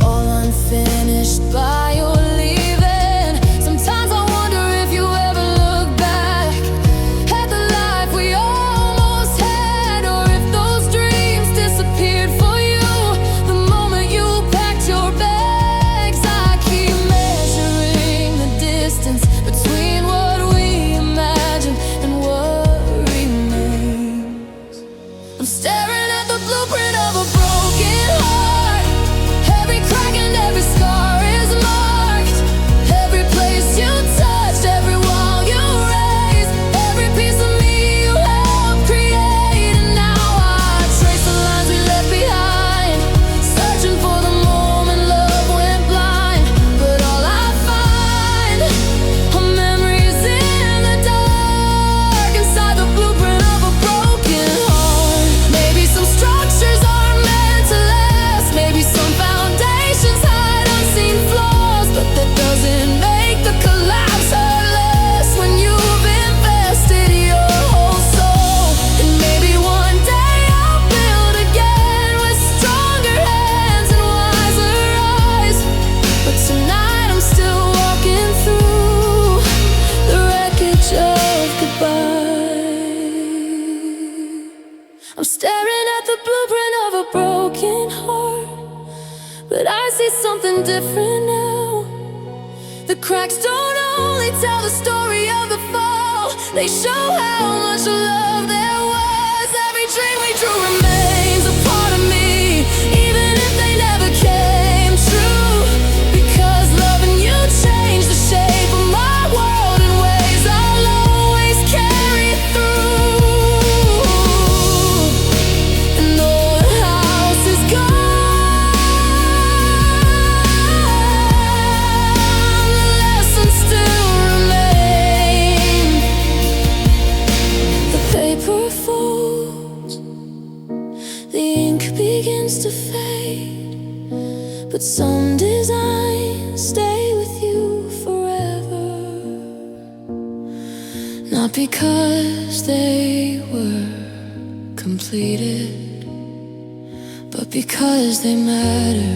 all unfinished by your leaving. Sometimes I wonder if you ever look back at the life we almost had, or if those dreams disappeared for you the moment you packed your bags. I keep measuring the distance between what we imagined and what remains. I'm staring at the blueprint of a broken heart. Every crack and every scar is marked. Every place you touched, every wall you raised, every piece of me you helped create. And now I trace the lines we left behind, searching for the moment love went blind. But all I find are memories in the dark, inside the blueprint of a broken heart. Maybe some structures are meant to last, maybe some foundations hide unseen flaws, but that doesn't make the collapse hurt less when you've invested your whole soul. And maybe one day I'll build again with stronger hands and wiser eyes. But tonight I'm still walking through the wreckage of goodbye. I'm staring at the blueprint of a broken heart, but I see something different now. The cracks don't only tell the story of the fall, they show how much love there was. Every dream we drew remains a part of me, even if they never came true. Because loving you changed the shape of my world in ways I'll always carry through. And though the house is gone, the lessons still remain. The paper folds, the ink begins to fade, but some designs stay with you forever. Not because they were completed, but because they matter.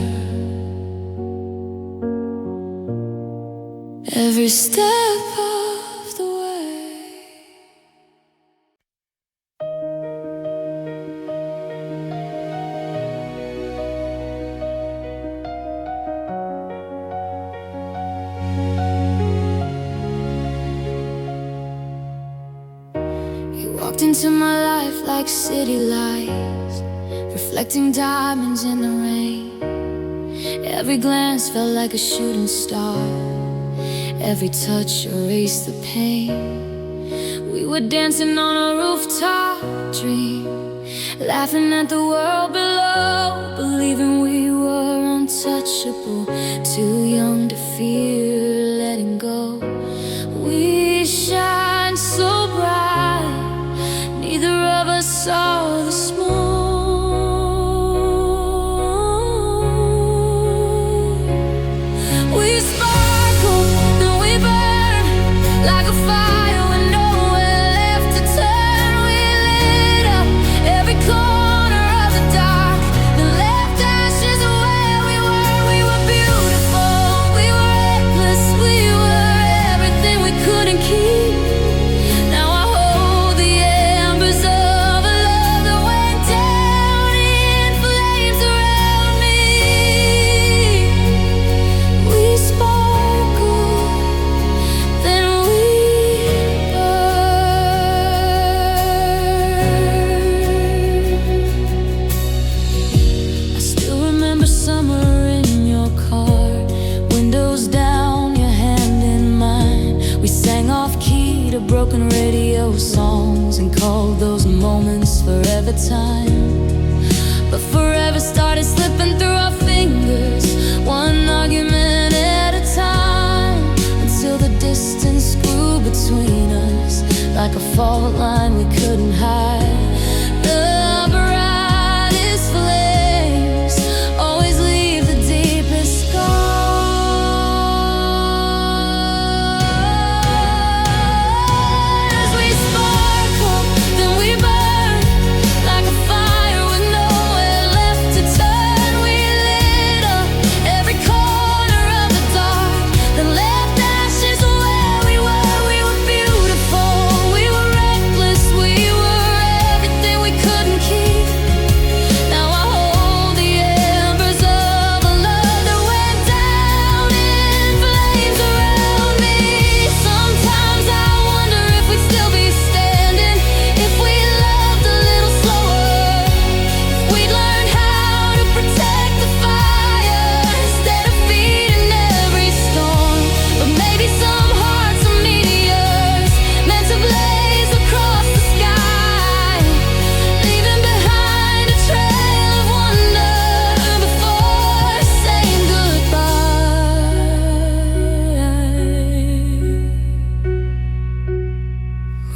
Every step of the way. You walked into my life like city lights, reflecting diamonds in the rain. Every glance felt like a shooting star. Every touch erased the pain. We were dancing on a rooftop dream, laughing at the world below, believing we were untouchable, too young to fear letting go. We shine so bright, neither of us saw the smoke. We sparkle, then we burn like a fire with nowhere left to turn. We lit up every corner of the dark, then left ashes where we were. We were beautiful, we were reckless, we were everything we couldn't keep. Now I hold the embers of a love that went down in flames around me. We sparkle, then we burn. I still remember summer in your car, windows down, your hand in mine. We sang off key to broken radio songs and called those moments forever time. But forever started slipping through our fingers, one argument at a time, until the distance grew between us like a fault line we couldn't hide. The brightest flames always leave the deepest scars. We sparkle, then we burn like a fire with nowhere left to turn. We lit up every corner of the dark, then left ashes where we were. We were beautiful, we were reckless, we were everything we couldn't keep. Now I hold the embers of a love that went down in flames around me. Sometimes I wonder if we'd still be standing, if we loved a little slower, if we'd learned how to protect the fire instead of feeding every storm. But maybe some hearts are meteors, meant to blaze across the sky, leaving behind a trail of wonder before saying goodbye.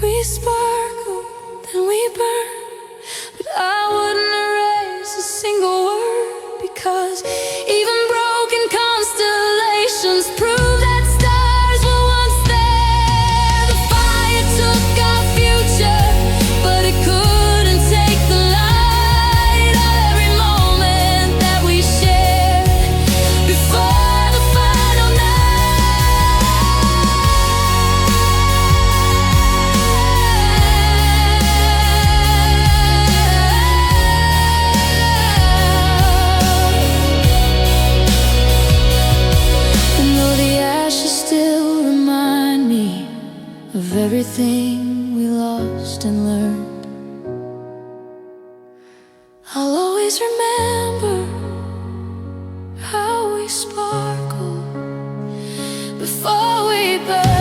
We sparkle, then we burn, but I wouldn't erase a single word, because even broken constellations prove that stars were once there. The fire took our future, but it couldn't take the light of every moment that we shared before the final And though the ashes still remind me of everything we lost and learned, I'll always remember how we sparkle before we burn.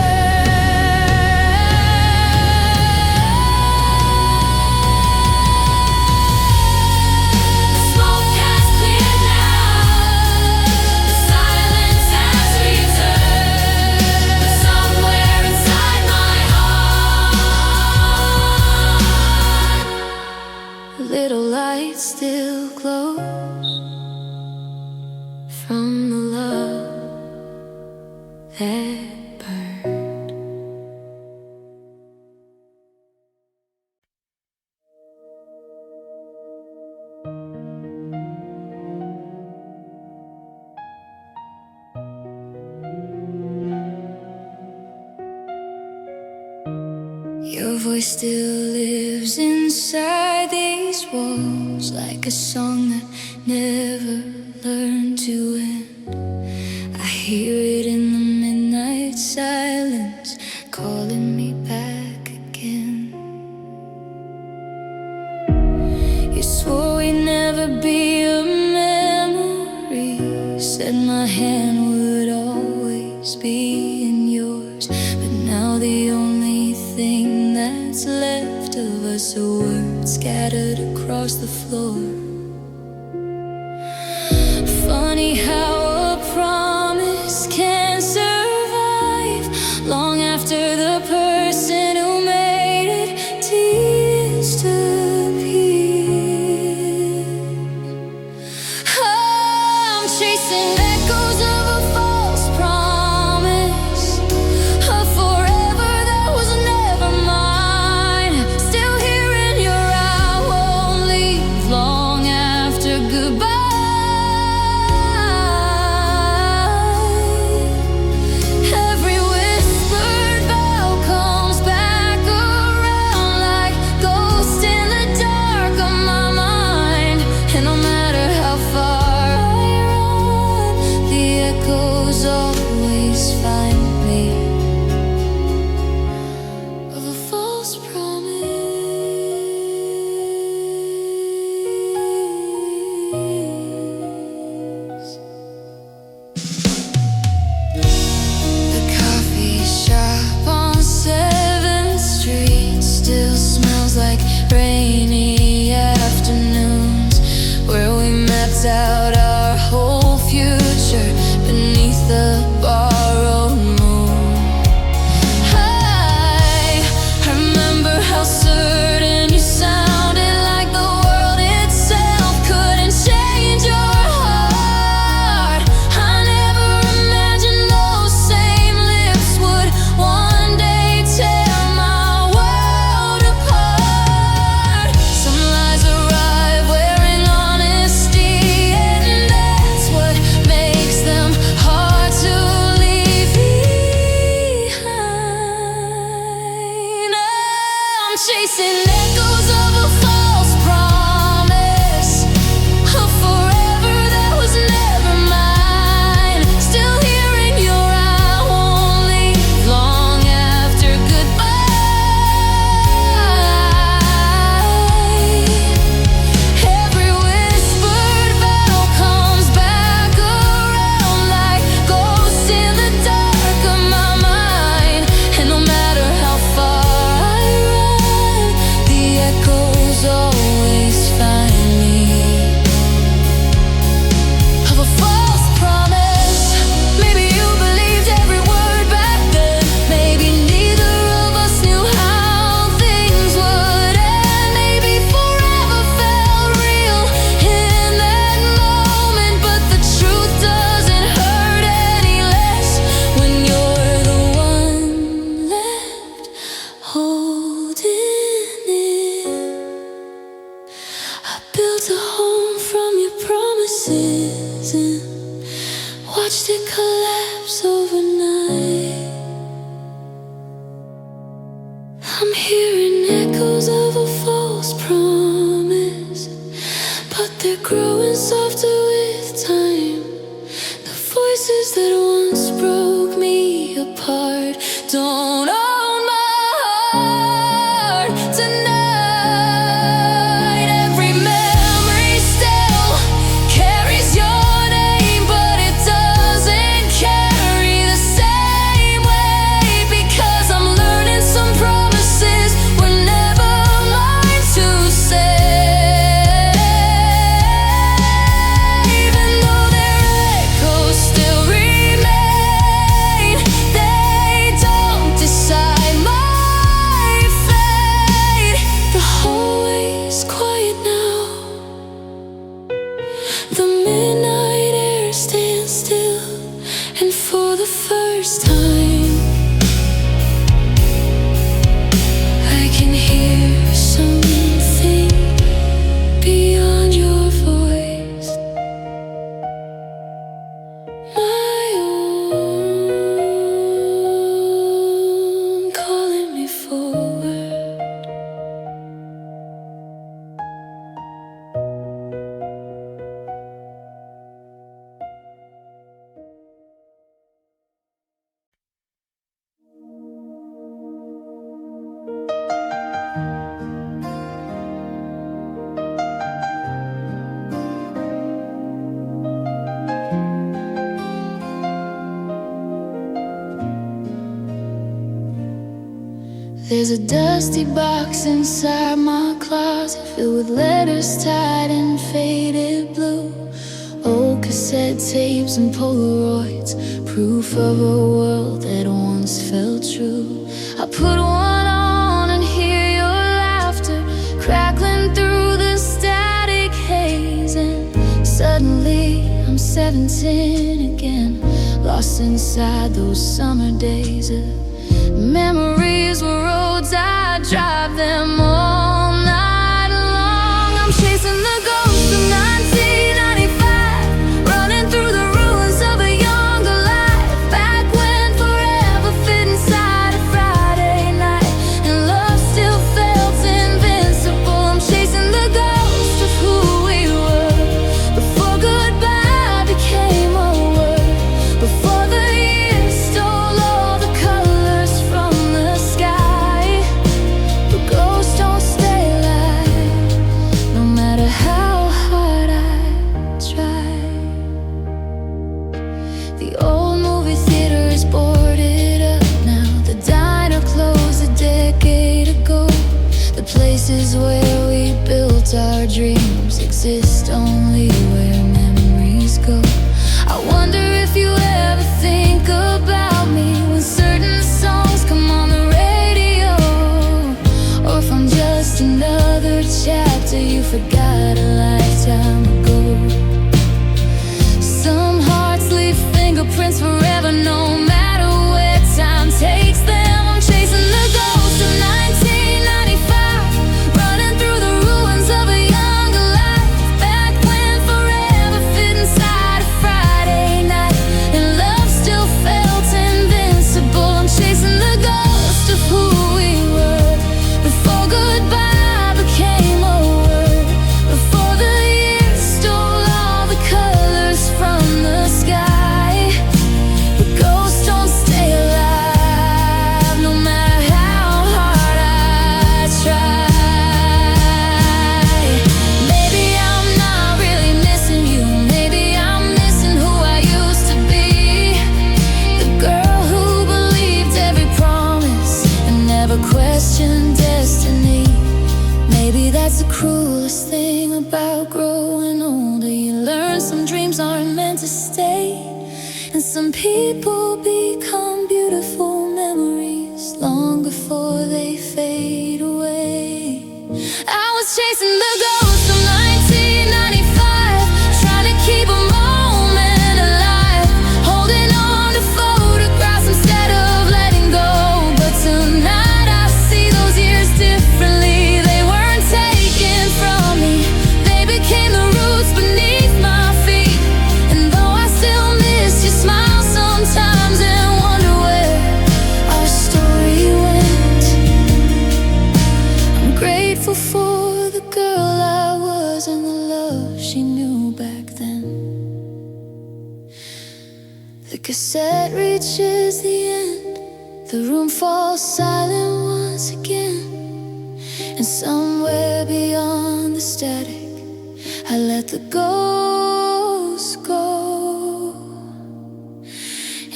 The smoke has cleared now, the silence has returned, but somewhere inside my heart, a little light still glows from the love that burned. Your voice still lives inside these walls, like a song that never learned to end. I hear it in the midnight silence, calling me back again. You swore we'd never never be a memory. Said my hand would always be in yours, but now the only thing that's left of us are words scattered across the floor. Funny how a promise can survive long after the person who made it disappear. I'm chasing echoes of a false promise, a forever that was never mine. Still hearing your I won't leave long after goodbye. Always find me of a false promise. The coffee shop on 7th Street still smells like rainy afternoons, where we mapped out our whole future beneath the borrowed moon. I remember how certain you sounded, like the world itself couldn't change your heart. I never imagined those same lips would one day tear my world apart. Some lies arrive wearing honesty, and that's what makes them hard to leave behind. I'm chasing echoes of a false promise, a forever that was never mine. Still hearing your I won't leave long after goodbye. Every whispered vow comes back around like ghosts in the dark of my mind. And no matter how far I run, the echoes always find me of a false promise. Maybe you believed every word back then. Maybe neither of us knew how things would end. Maybe forever felt real in that moment, but the truth doesn't hurt any less when you're the one left holding it. I built a home from your promises and watched it collapse overnight. I'm hearing echoes of a false promise, but they're growing softer with time. The voices that once broke me apart don't own my heart tonight. Every memory still carries your name, but it doesn't carry the same weight, because I'm learning some promises were never mine to say. There's a dusty box inside my closet, filled with letters tied in faded blue, old cassette tapes and Polaroids, proof of a world that once felt true. I put one on and hear your laughter crackling through the static haze, and suddenly I'm 17 again, lost inside those summer days. Memories were roads, I drive them all night long. I'm chasing the ghost of 1995, running through the ruins of a younger life, back when forever fit inside a Friday night and love still felt invincible. I'm chasing the ghost of who we were before goodbye became a word, before the years stole all the colors from the sky. But ghosts don't stay alive, no matter how hard I try. The old movie theater is boarded up now, the diner closed a decade ago. The places where we built our dreams exist only where memories go. I wonder if you ever think about me when certain songs come on the radio, or if I'm just another chapter you forgot a lifetime ago. Some hearts leave fingerprints forever, no matter where time takes them. I'm chasing the ghost of 1995, running through the ruins of a younger life, back when forever fit inside a Friday night and love still felt invincible. I'm chasing the ghost of who we were before goodbye became a word, before the years stole all the colors from the sky. But ghosts don't stay alive, no matter how hard I try. Maybe I'm not really missing you, maybe I'm missing who I used to be, the girl who believed every promise and never questioned destiny. Maybe that's the cruelest thing about growing older. You learn some dreams aren't meant to stay, and some people become beautiful memories long before they fade away. I was chasing the ghost of 1995, trying to keep a moment alive, holding on to photographs instead of letting go. But tonight I see those years differently. They weren't taken from me, they became the roots beneath my feet. And though I still miss your smile sometimes and wonder where our story went, I'm grateful for the girl I was and the love she knew back then. The cassette reaches the end, the room falls silent once again, and somewhere beyond the static I let the ghosts go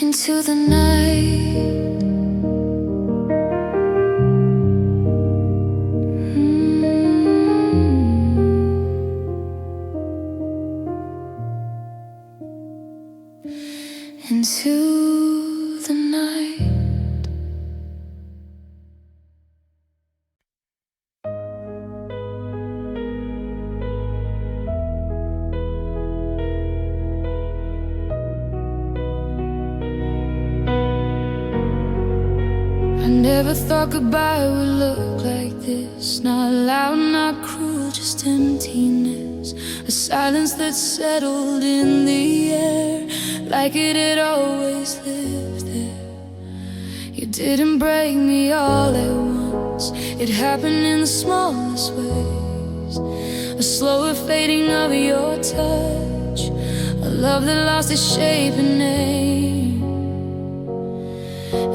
into the night. Into the night. I never thought goodbye would look like this, not loud, not cruel, just emptiness. A silence that settled in the air, like it had always lived there. You didn't break me all at once, it happened in the smallest ways. A slower fading of your touch, a love that lost its shape and name.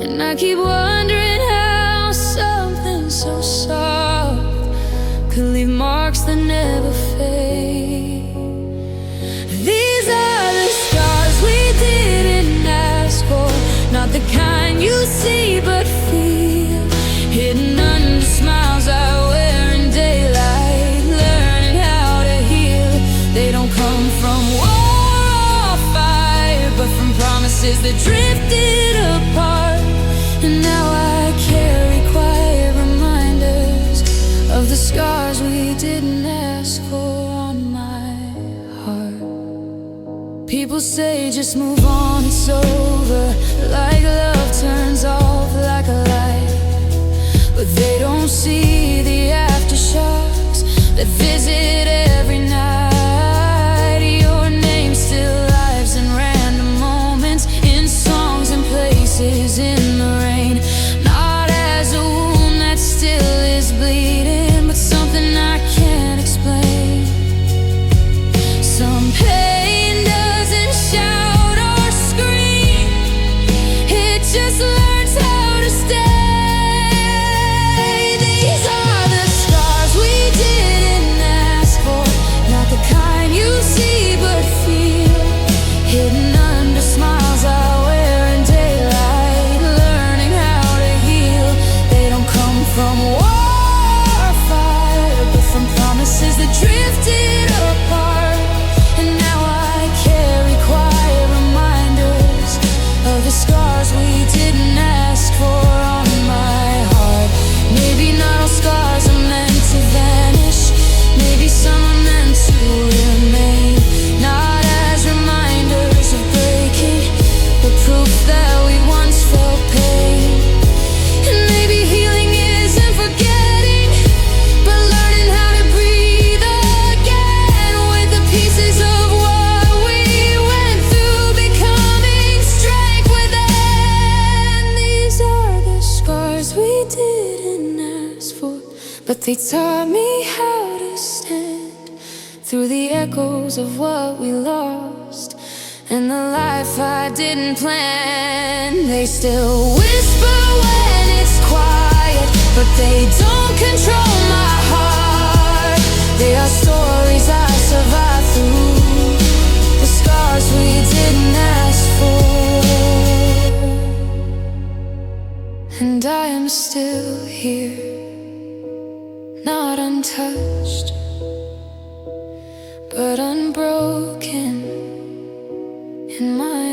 And I keep wondering how something so soft could leave marks that never fade. These are the scars we didn't ask for, not the kind you see but feel, hidden People say just move on, it's over. Like love turns off like a light, but they don't see the aftershocks that visit every night. Your name still lives in random moments, in songs and places, in the rain. Not as a wound that still is bleeding, but something I can't explain. Some pain doesn't shout or scream, it just learns how to stay. These are the scars we didn't ask for, not the kind you see but feel, hidden under smiles I wear in daylight, learning how to heal. They don't come from war or fire, but from promises that drifted apart. And now I carry quiet reminders of the scars we didn't ask for on my heart. Maybe not all scars are meant to vanish, maybe some are meant to remain, not as reminders of breaking, but proof that we once felt pain. And maybe healing isn't forgetting, but learning how to breathe again, with the pieces of what we went through becoming strength within. These are the scars we didn't ask for, but they taught me how to stand through the echoes of what we lost, and the life I didn't plan. They still whisper when it's quiet, but they don't control my heart. They are stories I survived through, the scars we didn't ask for. And I am still here, not untouched, but unbroken in my